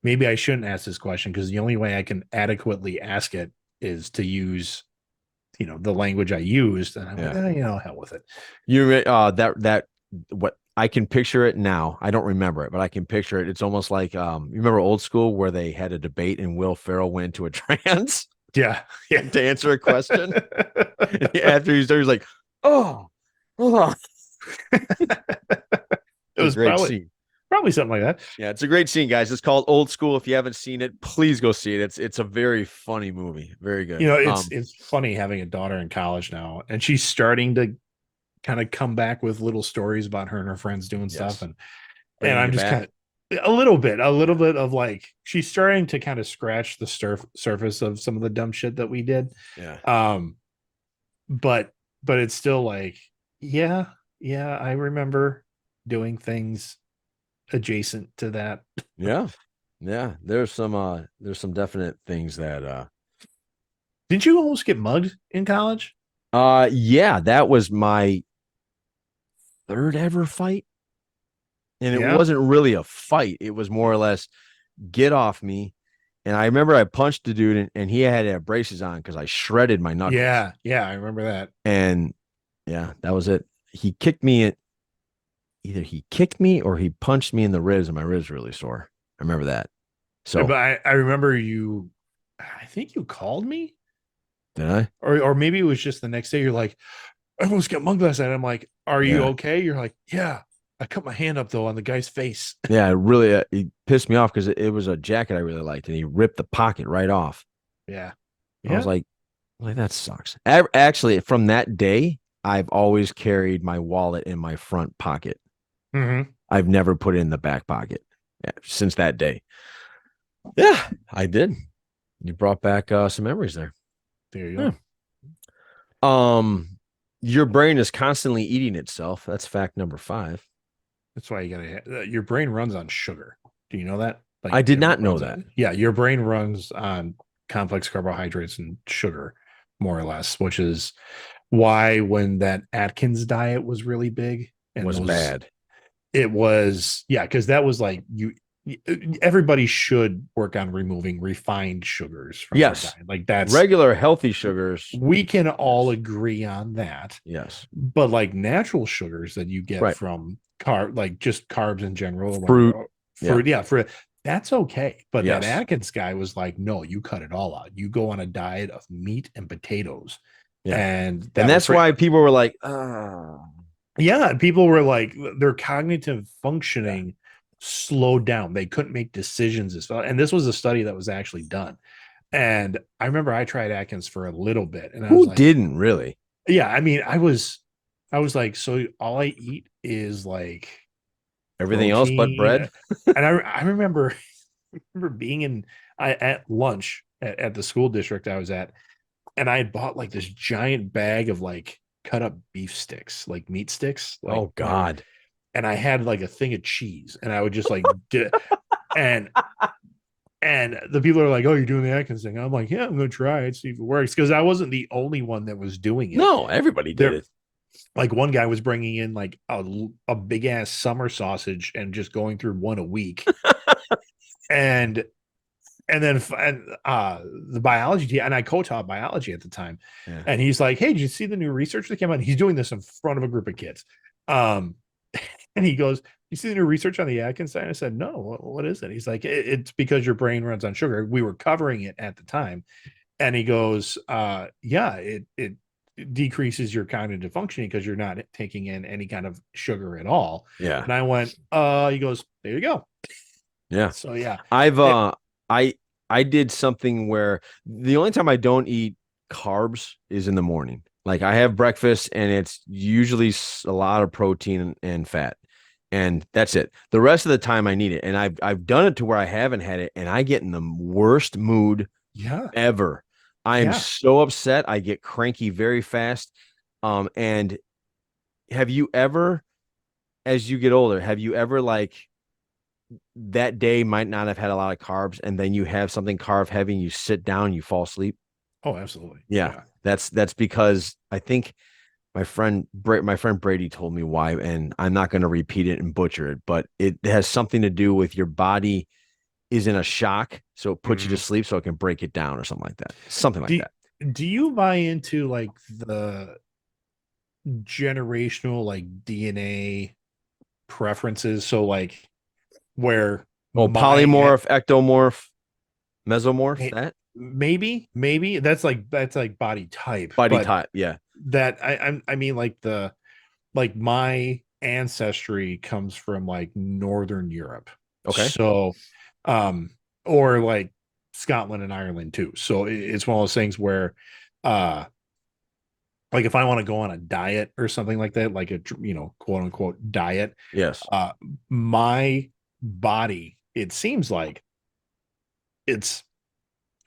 Maybe I shouldn't ask this question because the only way I can adequately ask it is to use, the language I used. And I'm like, hell with it. That what I can picture it now. I don't remember it, but I can picture it. It's almost like you remember old school where they had a debate and Will Ferrell went into a trance Yeah. to answer a question. After he's there, he's like, oh. It was great scene. probably something like that. Yeah, it's a great scene, guys. It's called Old School. If you haven't seen it, please go see it. It's a very funny movie. Very good. It's funny having a daughter in college now, and she's starting to kind of come back with little stories about her and her friends doing stuff, and I'm just kind of a little bit of like, she's starting to kind of scratch the surface of some of the dumb shit that we did. Yeah. But it's still like, yeah, I remember doing things adjacent to that. Yeah. There's some definite things that Didn't you almost get mugged in college? Yeah, that was my third ever fight. And it wasn't really a fight. It was more or less get off me. And I remember I punched the dude and he had to have braces on because I shredded my knuckles. Yeah, I remember that. And yeah, that was it. He kicked me either he kicked me or he punched me in the ribs, and my ribs were really sore. I remember that. So but I remember I think you called me. Did I? Or maybe it was just the next day. You're like, I almost got mugged last night. I'm like, are you okay? You're like, yeah. I cut my hand up though on the guy's face. Yeah, really, he pissed me off because it was a jacket I really liked, and he ripped the pocket right off. Yeah. I was like that sucks. Actually, from that day, I've always carried my wallet in my front pocket. Mm-hmm. I've never put it in the back pocket since that day. Yeah, I did. You brought back some memories there. There you go. Your brain is constantly eating itself. That's fact number 5. That's why you gotta. Your brain runs on sugar. Do you know that? Like, I did not know that. Yeah, your brain runs on complex carbohydrates and sugar, more or less, which is why when that Atkins diet was really big and was bad. It was, because that was like everybody should work on removing refined sugars from their diet. Like that's regular healthy sugars. We can all agree on that. Yes. But like natural sugars that you get from like just carbs in general, fruit, fruit, that's okay. But that Atkins guy was like, no, you cut it all out. You go on a diet of meat and potatoes. Yeah. And that's why people were like, yeah, people were like, their cognitive functioning slowed down. They couldn't make decisions as well. And this was a study that was actually done. And I remember I tried Atkins for a little bit, and I was like, didn't really? Yeah, I mean, I was like, so all I eat is like everything else but bread. And I remember being at lunch at the school district I was at, and I had bought like this giant bag of like cut up beef sticks, like meat sticks. Like, oh God. And I had like a thing of cheese, and I would just like and the people are like, oh, you're doing the Atkins thing. I'm like, yeah, I'm gonna try it, see if it works, because I wasn't the only one that was doing it. No, everybody did it. Like one guy was bringing in like a big ass summer sausage and just going through one a week. and then the biology, and I co-taught biology at the time. Yeah. And he's like, hey, did you see the new research that came out? He's doing this in front of a group of kids. And he goes, you see the new research on the Atkins side? I said, no, what is it? He's like, it's because your brain runs on sugar. We were covering it at the time. And he goes, it decreases your cognitive functioning because you're not taking in any kind of sugar at all. Yeah. And I went, he goes, there you go. Yeah. So yeah. I did something where the only time I don't eat carbs is in the morning. Like I have breakfast and it's usually a lot of protein and fat. And that's it. The rest of the time I need it. And I've done it to where I haven't had it and I get in the worst mood ever. I am so upset. I get cranky very fast. And have you ever, as you get older, like that day might not have had a lot of carbs, and then you have something carb heavy and you sit down, you fall asleep. Oh, absolutely. Yeah. That's because I think my friend Brady told me why, and I'm not going to repeat it and butcher it, but it has something to do with your body is in a shock, so it puts you to sleep, so it can break it down or something like that. Something like that. Do you buy into like the generational like DNA preferences? So like where Oh, polymorph, ectomorph, mesomorph, that maybe that's like body type, body but type, yeah. that I mean like my ancestry comes from like Northern Europe. Okay. So or like Scotland and Ireland too. So it's one of those things where like if I want to go on a diet or something like that, like a quote unquote diet, Yes. My body, it seems like it's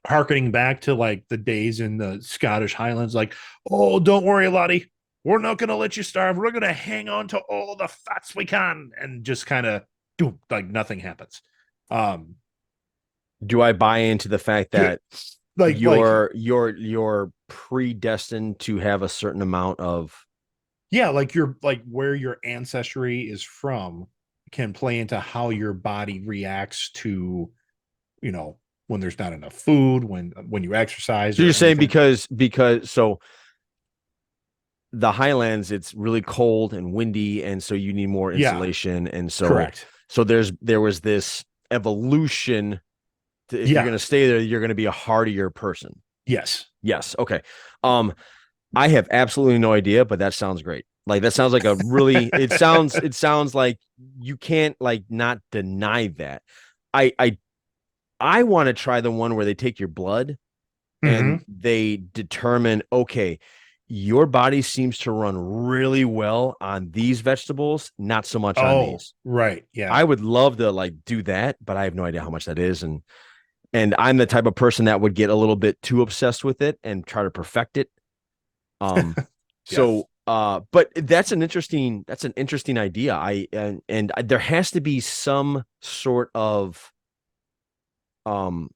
harkening back to like the days in the Scottish Highlands, like, oh, don't worry, Lottie, we're not going to let you starve. We're going to hang on to all the fats we can, and just kind of do like nothing happens. Do I buy into the fact that you're predestined to have a certain amount of like you're like where your ancestry is from can play into how your body reacts to, when there's not enough food, when you exercise. So you're saying because so the Highlands, it's really cold and windy, and so you need more insulation. And so correct. So there was this evolution. If you're going to stay there, you're going to be a hardier person. Yes. Okay. I have absolutely no idea, but that sounds great. Like that sounds like a really. It sounds like you can't like not deny that. I want to try the one where they take your blood and they determine, okay, your body seems to run really well on these vegetables, not so much on these. Right. Yeah. I would love to like do that, but I have no idea how much that is. And I'm the type of person that would get a little bit too obsessed with it and try to perfect it. But that's an interesting idea. And there has to be some sort of I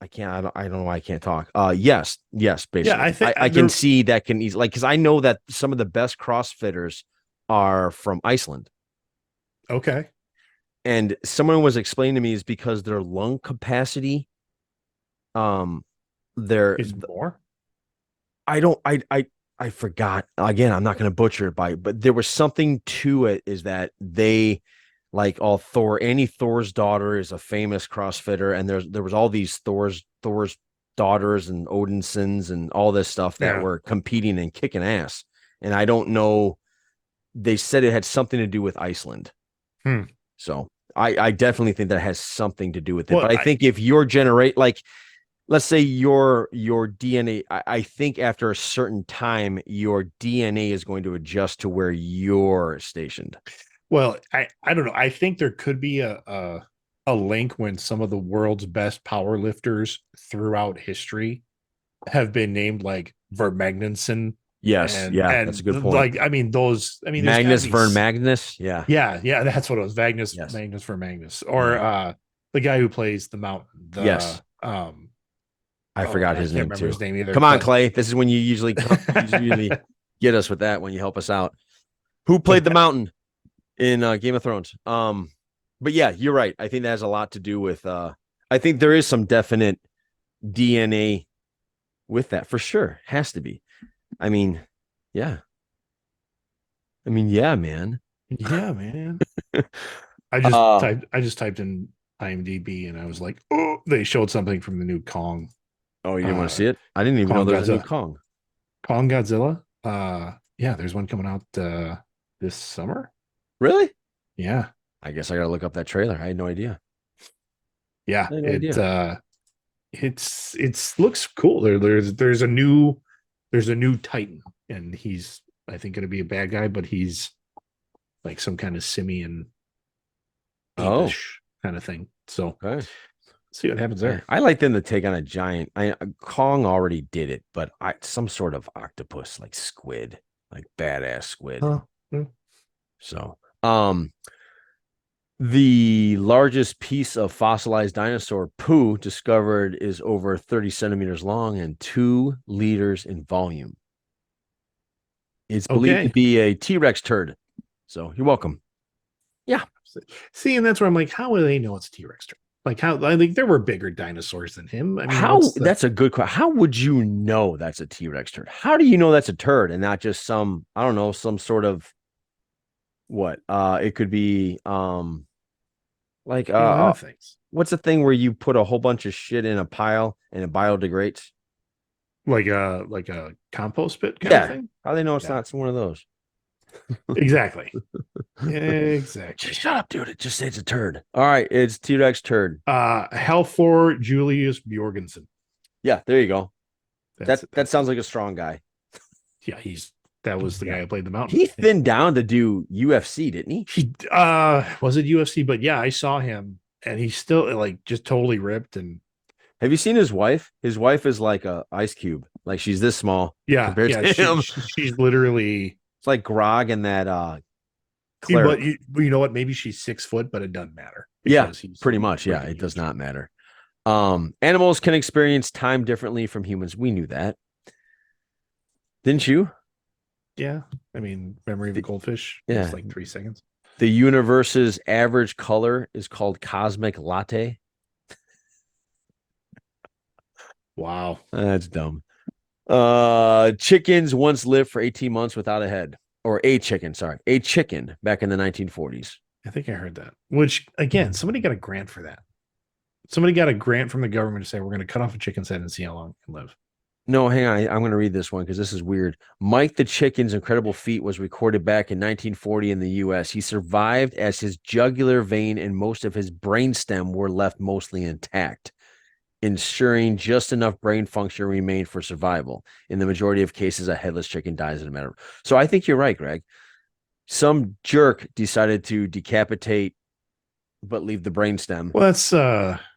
don't know why I can't talk. Yes, basically. Yeah, I think I can see that can easily, like, because I know that some of the best CrossFitters are from Iceland. Okay. And someone was explaining to me is because their lung capacity, there is more. I forgot. Again, I'm not going to butcher it but there was something to it, is that they like Annie Thor's daughter is a famous CrossFitter, and there was all these Thor's daughters and Odin's sons and all this stuff that were competing and kicking ass. And I don't know, they said it had something to do with Iceland. So I definitely think that has something to do with it. Well, but I think if your like, let's say your DNA, I think after a certain time, your DNA is going to adjust to where you're stationed. Well, I don't know. I think there could be a link when some of the world's best power lifters throughout history have been named like Vermagnuson. Yes, and that's a good point. Like, I mean, Magnus Vern Magnus. Yeah, that's what it was. Magnus for Magnus, or the guy who plays the Mountain. I forgot his name too. His name either. Come on, Clay. This is when you usually get us with that, when you help us out. Who played the Mountain in Game of Thrones? But yeah, you're right. I think that has a lot to do with. I think there is some definite DNA with that for sure. Has to be. I mean, yeah. Man. Yeah, man. I just typed in IMDb and I was like, oh, they showed something from the new Kong. Oh, you didn't want to see it? I didn't even know there was a new Kong. Kong Godzilla. Yeah, there's one coming out this summer. Really? Yeah. I guess I gotta look up that trailer. I had no idea. Yeah, it's looks cool. There's a new Titan, and he's, I think, gonna be a bad guy, but he's like some kind of simian kind of thing. So see what happens there. I like them to take on a giant. Kong already did it, but some sort of octopus, like squid, like badass squid. Huh. So, The largest piece of fossilized dinosaur poo discovered is over 30 centimeters long and 2 liters in volume. It's believed to Okay. be a T-Rex turd. So you're welcome. See, and that's where I'm like, how would they know it's T-Rex? Like, how? I think there were bigger dinosaurs than him. I mean, That's a good question. How would you know that's a T-Rex turd? How do you know that's a turd and not just some, I don't know, some sort of what? It could be like a lot of things. what's the thing where you put a whole bunch of shit in a pile and it biodegrades? Like a compost pit kind of thing. How do they know it's not one of those? Exactly. Exactly. Shut up, dude. It just says it's a turd. All right, it's T-Rex turd. Halfor Julius Bjorgensen. Yeah, there you go. That's that sounds like a strong guy. Yeah, that was the guy who played the mountain. He thinned down to do UFC, didn't he? He was it UFC, but yeah, I saw him and he's still like just totally ripped. And have you seen his wife? His wife is like a ice cube. Like she's this small. Yeah, compared to him. She's literally it's like Grog and that but you know what? Maybe she's 6 foot, but it doesn't matter. Yeah, pretty much. Yeah, it does not matter. Animals can experience time differently from humans. We knew that. Didn't you? Yeah. I mean, memory of a goldfish. Yeah. It's like 3 seconds. The universe's average color is called cosmic latte. Wow. That's dumb. Chickens once lived for 18 months without a head. Or a chicken back in the 1940s. I think I heard that. Which, again, somebody got a grant for that. Somebody got a grant from the government to say, we're going to cut off a chicken's head and see how long it can live. No, hang on. I'm going to read this one because this is weird. Mike the Chicken's incredible feat was recorded back in 1940 in the U.S. He survived as his jugular vein and most of his brainstem were left mostly intact, ensuring just enough brain function remained for survival. In the majority of cases, a headless chicken dies in a matter. So I think you're right, Greg. Some jerk decided to decapitate, but leave the brainstem. Well, that's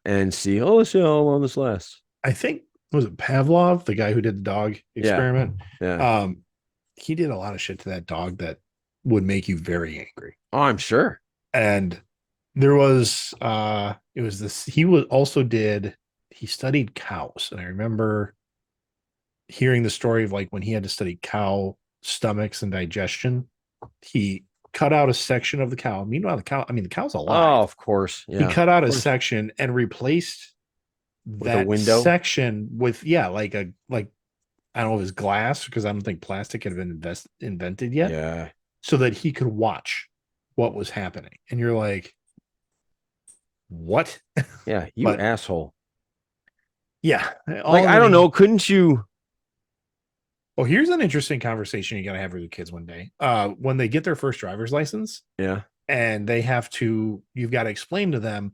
and see. Oh, let's see how long this lasts. I think was it Pavlov, the guy who did the dog experiment? Yeah. He did a lot of shit to that dog that would make you very angry. Oh, I'm sure. And there was it was this. He studied cows, and I remember hearing the story of like when he had to study cow stomachs and digestion. He cut out a section of the cow. Meanwhile, the cow's alive. Oh, of course. Yeah. He cut out a section and replaced that window section with like I don't know if it was glass, because I don't think plastic had been invented yet. Yeah. So that he could watch what was happening. And you're like, what? Yeah, you asshole. Yeah. Like, I don't know. Couldn't you? Oh, here's an interesting conversation you got to have with your kids one day. When they get their first driver's license. Yeah. And you've got to explain to them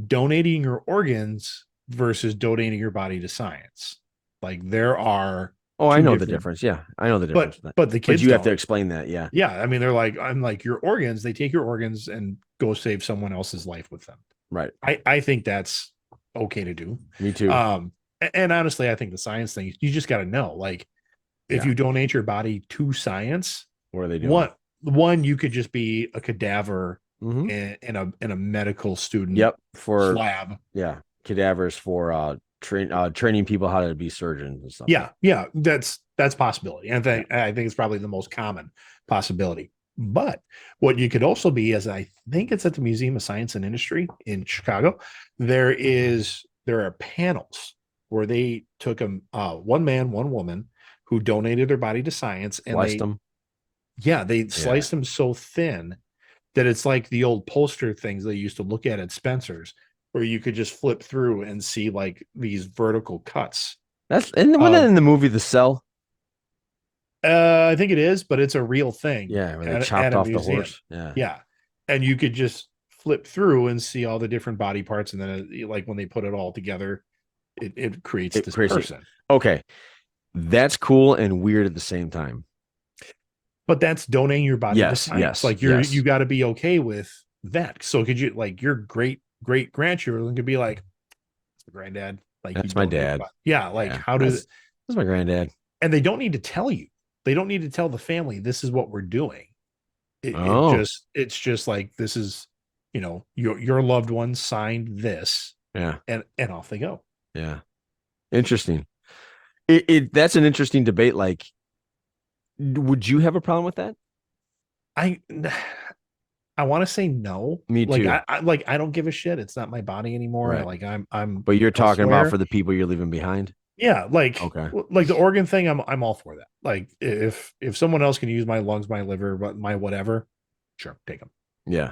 donating your organs versus donating your body to science. Like there are. Oh, I know the difference. Yeah, I know the difference. But the kids, you have to explain that. Yeah. Yeah. I mean, I'm like, your organs, they take your organs and go save someone else's life with them. Right. I think that's okay to do. Me too. And honestly, I think the science thing, you just got to know, like, if you donate your body to science, what are they doing? One, you could just be a cadaver in a medical student. Yep. For lab. Yeah. Cadavers for training people how to be surgeons and stuff. Yeah. Yeah. That's possibility. And I think it's probably the most common possibility. But what you could also be, as I think it's at the Museum of Science and Industry in Chicago, there are panels where they took one man, one woman who donated their body to science, and sliced them. Yeah, they sliced them so thin that it's like the old poster things they used to look at Spencer's, where you could just flip through and see like these vertical cuts. Wasn't that in the movie The Cell? I think it is, but it's a real thing. Yeah, where they chopped off the horse. Yeah. Yeah. And you could just flip through and see all the different body parts, and then like when they put it all together, it creates this person. Okay. That's cool and weird at the same time. But that's donating your body to science. Yes. Like you got to be okay with that. So could you, like, your great grandchildren could be like, that's my granddad. Like, that's my dad. Yeah. Like, how does that's my granddad? And they don't need to tell you. They don't need to tell the family this is what we're doing. It's just like, this is, your loved one signed this, Yeah. and off they go. Yeah. Interesting. That's an interesting debate. Like, would you have a problem with that? I I want to say no. Me Like too. I don't give a shit. It's not my body anymore. Right. Like I'm But you're talking about elsewhere. for the people you're leaving behind. Yeah, Okay. like the organ thing, I'm all for that. Like if someone else can use my lungs, my liver, but my whatever, sure, take them. Yeah.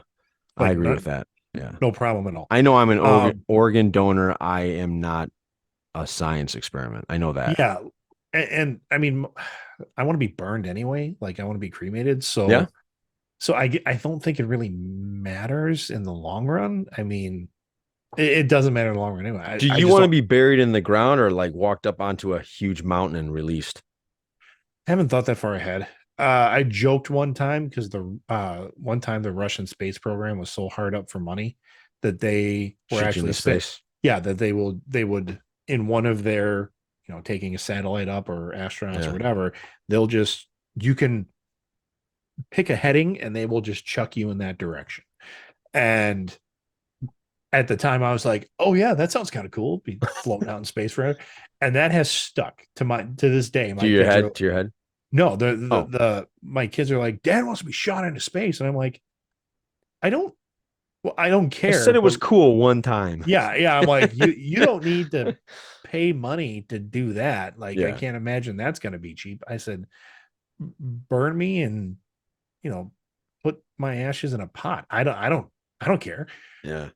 I Like agree with that. Yeah. no problem at all. I know I'm an Um, organ donor. I am not a science experiment. I know that. Yeah, and I mean, I want to be burned anyway. Like I want to be cremated. Yeah. So I don't think it really matters in the long run. I mean, it doesn't matter in the long run anyway. Do I you just want to don't, be buried in the ground or like walked up onto a huge mountain and released? haven't thought that far ahead. I joked one time because one time the Russian space program was so hard up for money that they were Shoot you in actually the space. yeah, that they would in one of their, taking a satellite up or astronauts Yeah. or whatever, you can pick a heading and they will just chuck you in that direction. And at the time I was like, oh yeah, that sounds kind of cool. Be floating out in space forever. And that has stuck to this day. My To your kids head? are, To your head? no, Oh. my kids are like, Dad wants to be shot into space. And I'm like, I don't care. I said it was but cool one time. yeah. I'm like, you don't need to pay money to do that. Like, I Yeah. can't imagine that's going to be cheap. I said, burn me and, put my ashes in a pot. I don't care. Yeah.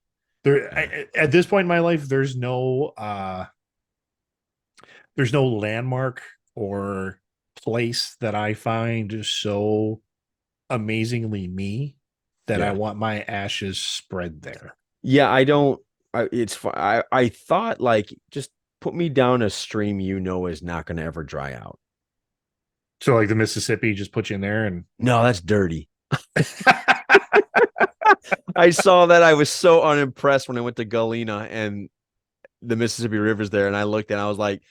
At this point in my life, there's no landmark or place that I find just so amazingly me that I Yeah. want my ashes spread there. Yeah, I don't. I thought like just put me down a stream is not going to ever dry out. So like the Mississippi, just put you in there and No, that's dirty. I saw that. I was so unimpressed when I went to Galena and the Mississippi River's there, and I looked and I was like,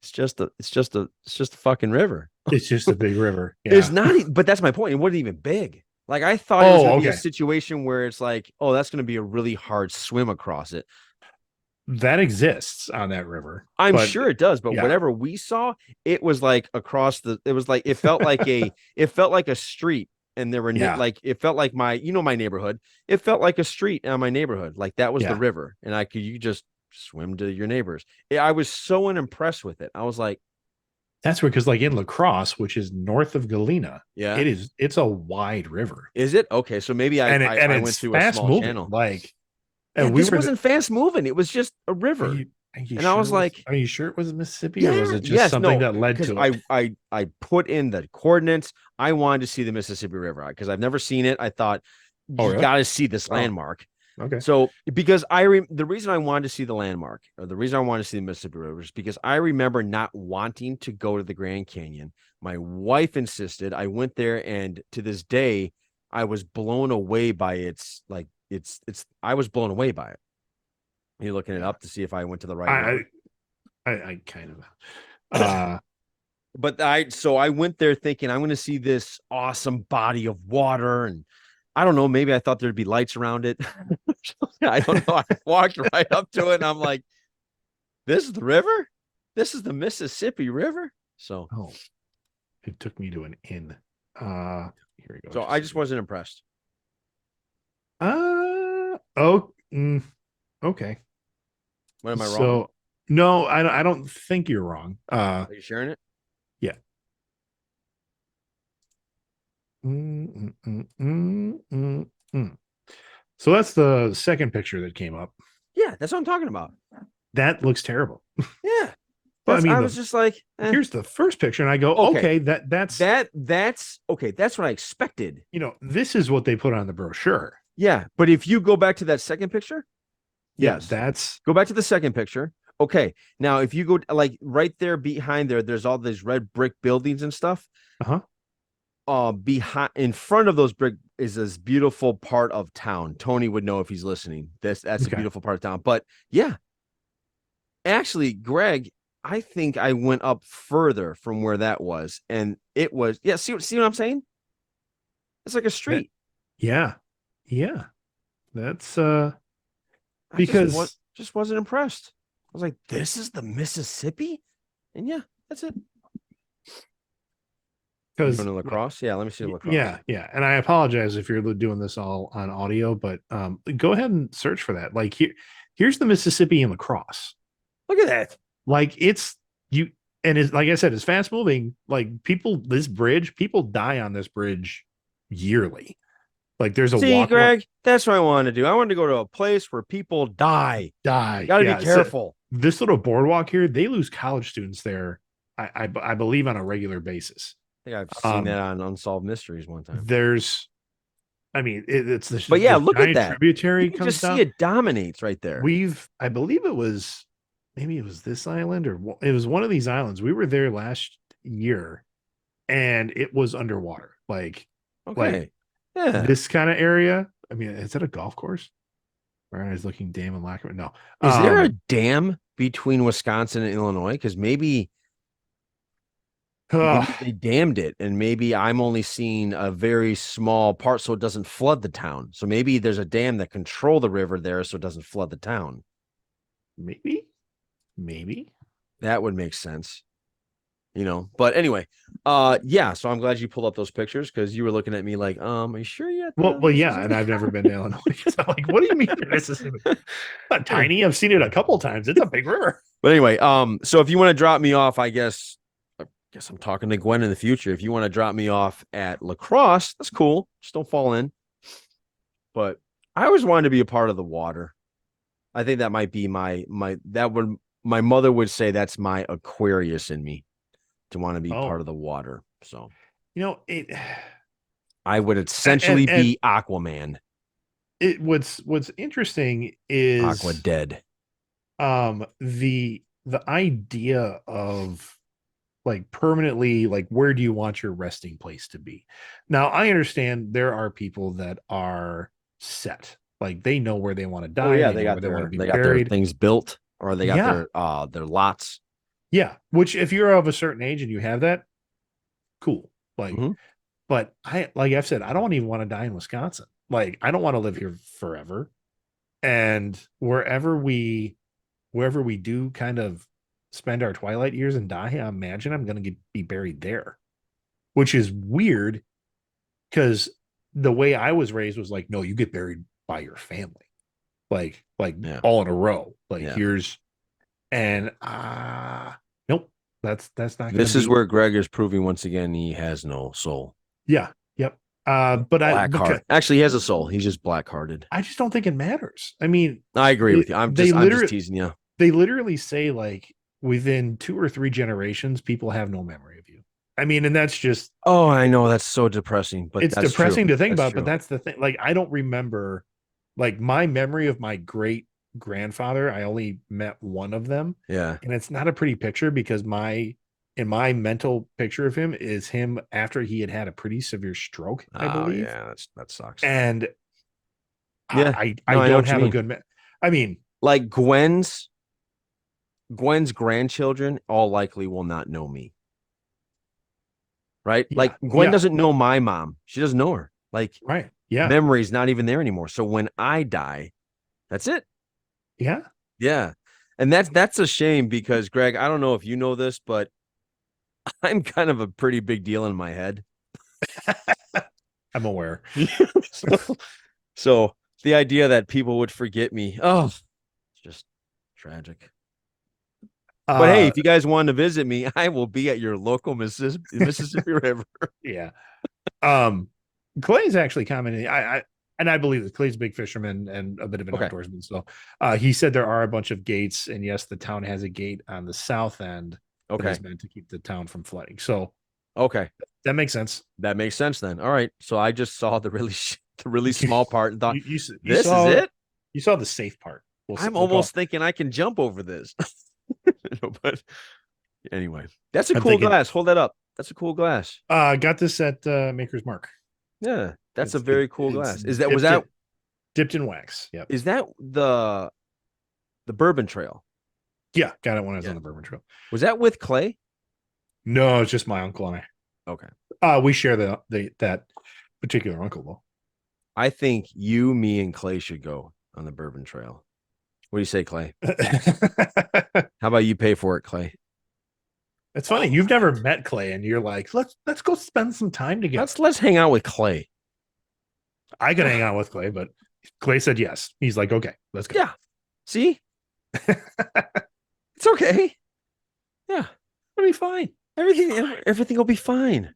it's just a fucking river. it's just a big river. Yeah. It's not, but that's my point. It wasn't even big. Like I thought it was going to be a Okay. situation where it's like, oh, that's going to be a really hard swim across it. That exists on that river. I'm but sure it does, but yeah. whatever we saw, it was like across it was like it felt like a street, and there were Yeah. like it felt like my neighborhood. It felt like a street in my neighborhood, like that was Yeah. the river, and you just swim to your neighbors. I was so unimpressed with it. I was like, that's where, because like in La Crosse, which is north of Galena, yeah, it's a wide river. Is it okay? So maybe I went it's to a fast small moving. channel. Like, Yeah, and we this were wasn't fast moving. It was just a river. Are you And sure I was like, are you sure it was Mississippi, yeah, or was it just something that led because to it? I put in the coordinates. I wanted to see the Mississippi River because I've never seen it. I thought Oh, you really? got to see this Oh. landmark. Okay. So because the reason I wanted to see the landmark, or the reason I wanted to see the Mississippi River, is because I remember not wanting to go to the Grand Canyon. My wife insisted. I went there, and to this day, I was blown away by its. I was blown away by it. You're looking it up to see if I went to the right. I kind of But I went there thinking I'm going to see this awesome body of water, and I don't know, maybe I thought there'd be lights around it. I don't know. I walked right up to it and I'm like, this is the river? This is the Mississippi River? So it took me to an inn. Here we go. So I just wasn't impressed. Okay. What am I wrong? So no, I don't think you're wrong. Are you sharing it? Yeah. So that's the second picture that came up. Yeah, that's what I'm talking about. That looks terrible. Yeah. But I was just like, here's the first picture, and I go, okay, that's okay. That's what I expected. This is what they put on the brochure. Yeah, but if you go back to that second picture, yes, that's go back to the second picture. Okay, now if you go like right there behind there's all these red brick buildings and stuff. Behind, in front of those brick is this beautiful part of town. Tony would know if he's listening. That's a beautiful part of town. But yeah, actually, Greg, I think I went up further from where that was, and it was see what I'm saying? It's like a street. Yeah. That's I because just wasn't impressed. I was like, this is the Mississippi? And yeah, that's it. You because going to lacrosse? Yeah, let me see the lacrosse. yeah. And I apologize if you're doing this all on audio, but go ahead and search for that. Like here's the Mississippi in lacrosse. Look at that. Like it's you and it's like I said, it's fast moving. Like people die on this bridge yearly. Like there's a See, walk Greg, that's what I wanted to do. I wanted to go to a place where people die. die. Got to Yeah, be careful. so this little boardwalk here, they lose college students there. I believe on a regular basis. I think I've seen that on Unsolved Mysteries one time. I mean, it's this. But yeah, this look at giant that. tributary You can comes just down. see it dominates right there. I believe maybe it was this island or it was one of these islands. We were there last year, and it was underwater. Like Okay. Yeah. this kind of area. I mean, is that a golf course? Where I was looking Dam and Lackawanna. No. Is there a dam between Wisconsin and Illinois? Because maybe they dammed it, and maybe I'm only seeing a very small part so it doesn't flood the town. So maybe there's a dam that control the river there so it doesn't flood the town. Maybe That would make sense. But anyway, yeah, so I'm glad you pulled up those pictures because you were looking at me like, are you sure yet? well, yeah, and I've never been to Illinois. So I'm like, what do you mean Mississippi? Not tiny. I've seen it a couple times. It's a big river. But anyway, so if you want to drop me off, I guess I'm talking to Gwen in the future. If you want to drop me off at lacrosse, that's cool. Just don't fall in. But I always wanted to be a part of the water. I think that might be my mother would say that's my Aquarius in me to want to be part of the water. So I would essentially be Aquaman. What's interesting is Aqua Dead. The idea of like permanently, like where do you want your resting place to be? Now I understand there are people that are set, like they know where they want to die. Oh yeah, they got their things built, or they got their lots. Yeah, which if you're of a certain age and you have that, cool. Like, but like I've said, I don't even want to die in Wisconsin. Like, I don't want to live here forever. And wherever we do kind of spend our twilight years and die, I imagine I'm going to be buried there, which is weird because the way I was raised was like, no, you get buried by your family, like all in a row. Like here's, and nope, that's not. This is where Greg is proving once again he has no soul. Yeah. Yep. But black heart. Actually, he has a soul. He's just black-hearted. I just don't think it matters. I mean, I agree with you. I'm just teasing you. They literally say like within 2 or 3 generations, people have no memory of you. I mean, and that's just. Oh, I know that's so depressing, but it's that's depressing true. to think that's about. true. But that's the thing. Like, I don't remember, like my memory of my great grandfather. I only met one of them. Yeah, and it's not a pretty picture because in my mental picture of him is him after he had a pretty severe stroke, I believe. Yeah, that sucks. And yeah, I don't have a good. I mean, like Gwen's grandchildren all likely will not know me. Right? Yeah, like Gwen doesn't know my mom. She doesn't know her. Like, right. Yeah. Memory's not even there anymore. So when I die, that's it. Yeah. Yeah. And that's a shame because Greg, I don't know if you know this, but I'm kind of a pretty big deal in my head. I'm aware. So the idea that people would forget me, it's just tragic. But hey, if you guys want to visit me, I will be at your local Mississippi River. Yeah. Clay's actually commenting. I believe that Clay's a big fisherman and a bit of an outdoorsman. So he said there are a bunch of gates, and yes, the town has a gate on the south end. Okay. That is meant to keep the town from flooding. So okay, that makes sense. That makes sense then. All right. So I just saw the really small part and thought, this is it. You saw the safe part. I'm almost thinking I can jump over this. But anyway, that's a cool glass. Hold that up. That's a cool glass. Got this at Maker's Mark. Yeah, that's a very cool glass. Was that dipped in wax? Yeah. Is that the Bourbon Trail? Yeah, got it when I was on the Bourbon Trail. Was that with Clay? No, it's just my uncle and I. Okay. We share that particular uncle though. I think you, me, and Clay should go on the Bourbon Trail. What do you say, Clay? How about you pay for it, Clay? It's funny. You've never met Clay, and you're like, let's go spend some time together. Let's hang out with Clay. I could hang out with Clay, but Clay said yes. He's like, okay, let's go. Yeah. See? It's okay. Yeah. It'll be fine. Everything will be fine.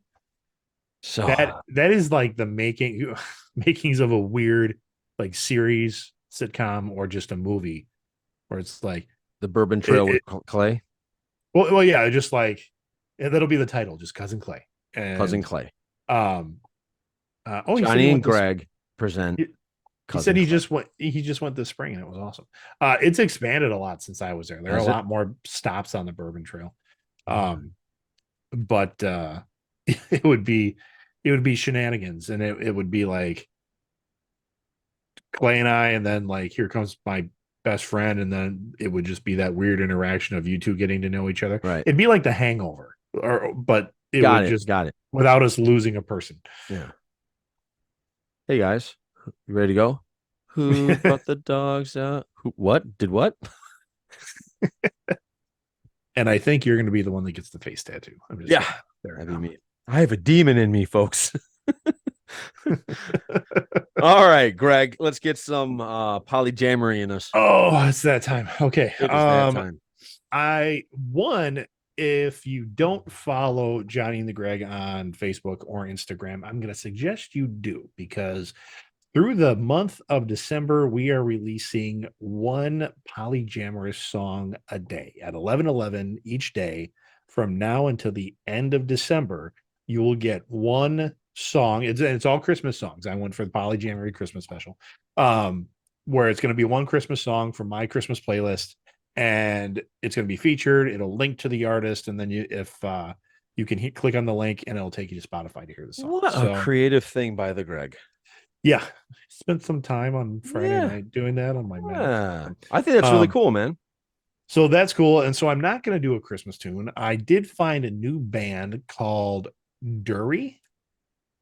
So that is like the makings of a weird like series, sitcom, or just a movie where it's like the Bourbon Trail with Clay. Well, yeah, just like that'll be the title, just Cousin Clay. And, Cousin Clay. Johnny and Greg present. He said he just went this spring and it was awesome. It's expanded a lot since I was there. There are a lot more stops on the Bourbon Trail. But it would be shenanigans, and it would be like Clay and I, and then like here comes my best friend, and then it would just be that weird interaction of you two getting to know each other. Right. It'd be like The Hangover, but it got would it without us losing a person. Yeah. Hey guys, you ready to go? Who brought the dogs out? What did what? And I think you're going to be the one that gets the face tattoo. I'm just that'd be me. I have a demon in me, folks. All right, Greg, let's get some polyjamory in us. Oh, it's that time. Okay. It is that time. If you don't follow Johnny and the Greg on Facebook or Instagram, I'm going to suggest you do, because through the month of December, we are releasing one Polyjamorous song a day at 11:11 each day. From now until the end of December, you will get one song. It's all Christmas songs. I went for the Polyjamory Christmas special, where it's going to be one Christmas song from my Christmas playlist, and it's going to be featured. It'll link to the artist, and then you can click on the link, and it'll take you to Spotify to hear the song. What a creative thing by the Greg. Yeah, spent some time on Friday night doing that on my Mac. I think that's really cool, man. So that's cool. And so I'm not going to do a Christmas tune. I did find a new band called Dury.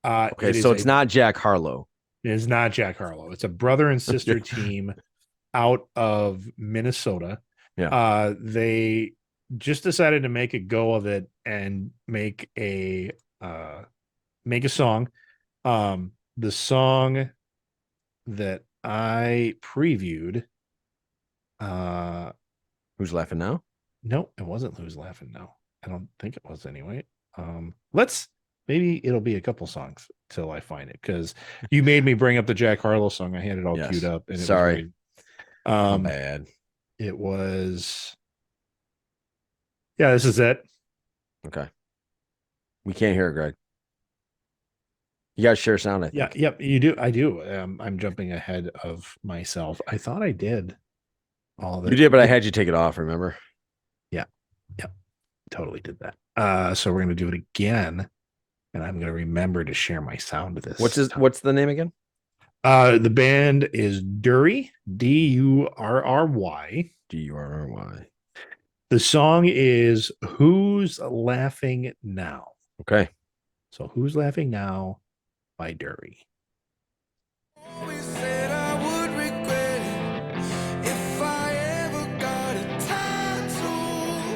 Okay, so it's not Jack Harlow. It is not Jack Harlow. It's a brother and sister team out of Minnesota. Yeah. They just decided to make a go of it and make a song. The song that I previewed, Who's Laughing Now? No, it wasn't Who's Laughing Now. I don't think it was anyway. Maybe it'll be a couple songs till I find it, because you made me bring up the Jack Harlow song. I had it all queued up. And sorry. Bad. It was. Yeah, this is it. Okay. We can't hear it, Greg. You guys share sound, I think. Yeah, yep, you do. I do. I'm jumping ahead of myself. I thought I did all that. You did, but I had you take it off, remember? Yeah. Totally did that. So we're gonna do it again, and I'm gonna remember to share my sound of this. What's the name again? The band is Dury, Durry. Durry. The song is Who's Laughing Now? Okay. So Who's Laughing Now by Dury. Always said I would regret it if I ever got a tattoo.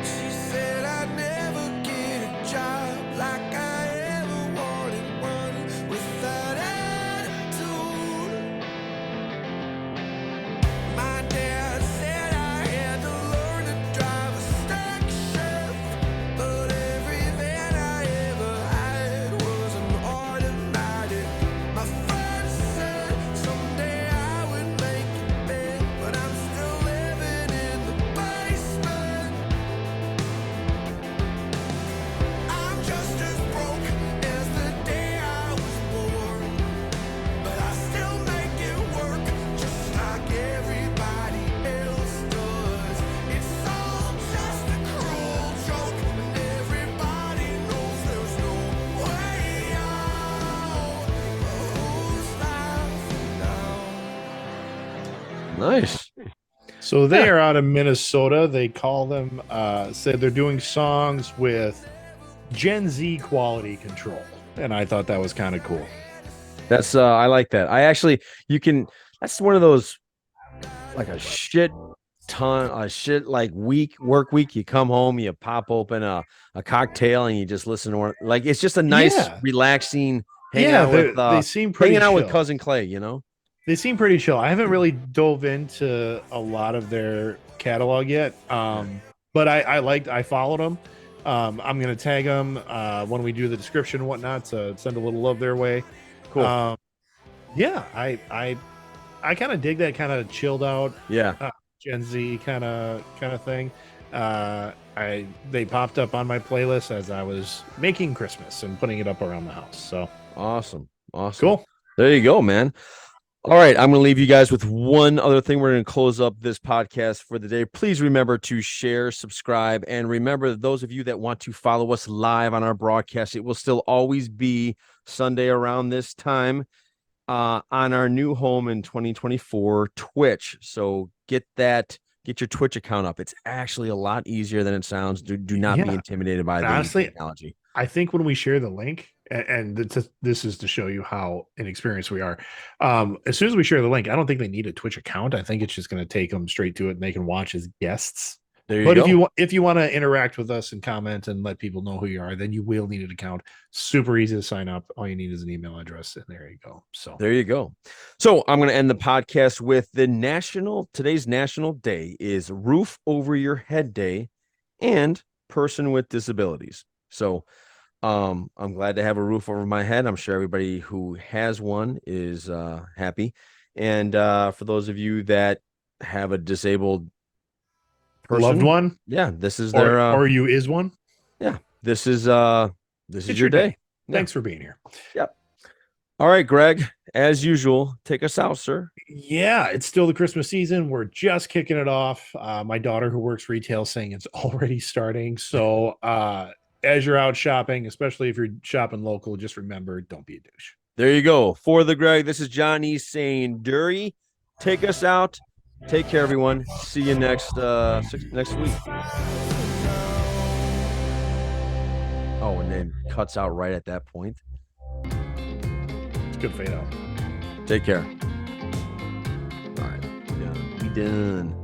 She said I'd never get a job like I ever wanted one with that attitude. My dad said I had to learn to drive a stack shift, but every van I ever had was an automatic. My friends said someday I would make it big, but I'm still living in the basement. I'm just as broke as the day I was born, but I still make it work just like everybody else does. It's all just a cruel joke, and everybody knows there's no way out. Who's laughing now? Nice. So they are out of Minnesota. They call them said they're doing songs with Gen Z quality control. and I thought that was kind of cool. That's I like that. I actually that's one of those like a shit like work week. You come home, you pop open a cocktail and you just listen to like it's just a nice, relaxing hanging out with they seem pretty hanging out with chill. Cousin Clay, you know. They seem pretty chill. I haven't really dove into a lot of their catalog yet. But I followed them. I'm gonna tag them when we do the description and whatnot to send a little love their way. Cool. Yeah, I kind of dig that kind of chilled out, Gen Z kind of thing. They popped up on my playlist as I was making Christmas and putting it up around the house. So awesome. Cool. There you go, man. All right, I'm going to leave you guys with one other thing. We're going to close up this podcast for the day. Please remember to share, subscribe, and remember, those of you that want to follow us live on our broadcast, it will still always be Sunday around this time on our new home in 2024, Twitch. So get your Twitch account up. It's actually a lot easier than it sounds. Do not be intimidated by the technology. I think when we share the link, and this is to show you how inexperienced we are. As soon as we share the link, I don't think they need a Twitch account. I think it's just going to take them straight to it and they can watch as guests. There you go. If you want to interact with us and comment and let people know who you are, then you will need an account. Super easy to sign up. All you need is an email address, and there you go. So there you go. So I'm going to end the podcast with today's national day is Roof Over Your Head Day and Person with Disabilities. So I'm glad to have a roof over my head. I'm sure everybody who has one is happy. And for those of you that have a disabled person, loved one, this is or you is one. This is your day. Thanks for being here. Yep. All right, Greg, as usual, take us out, sir. Yeah, it's still the Christmas season. We're just kicking it off. My daughter, who works retail, saying it's already starting. So as you're out shopping, especially if you're shopping local, just remember, don't be a douche. There you go. For the Greg, this is Johnny saying, Dury, take us out. Take care, everyone. See you next week. Oh, and then cuts out right at that point. It's a good fade out. Take care. All right. We done.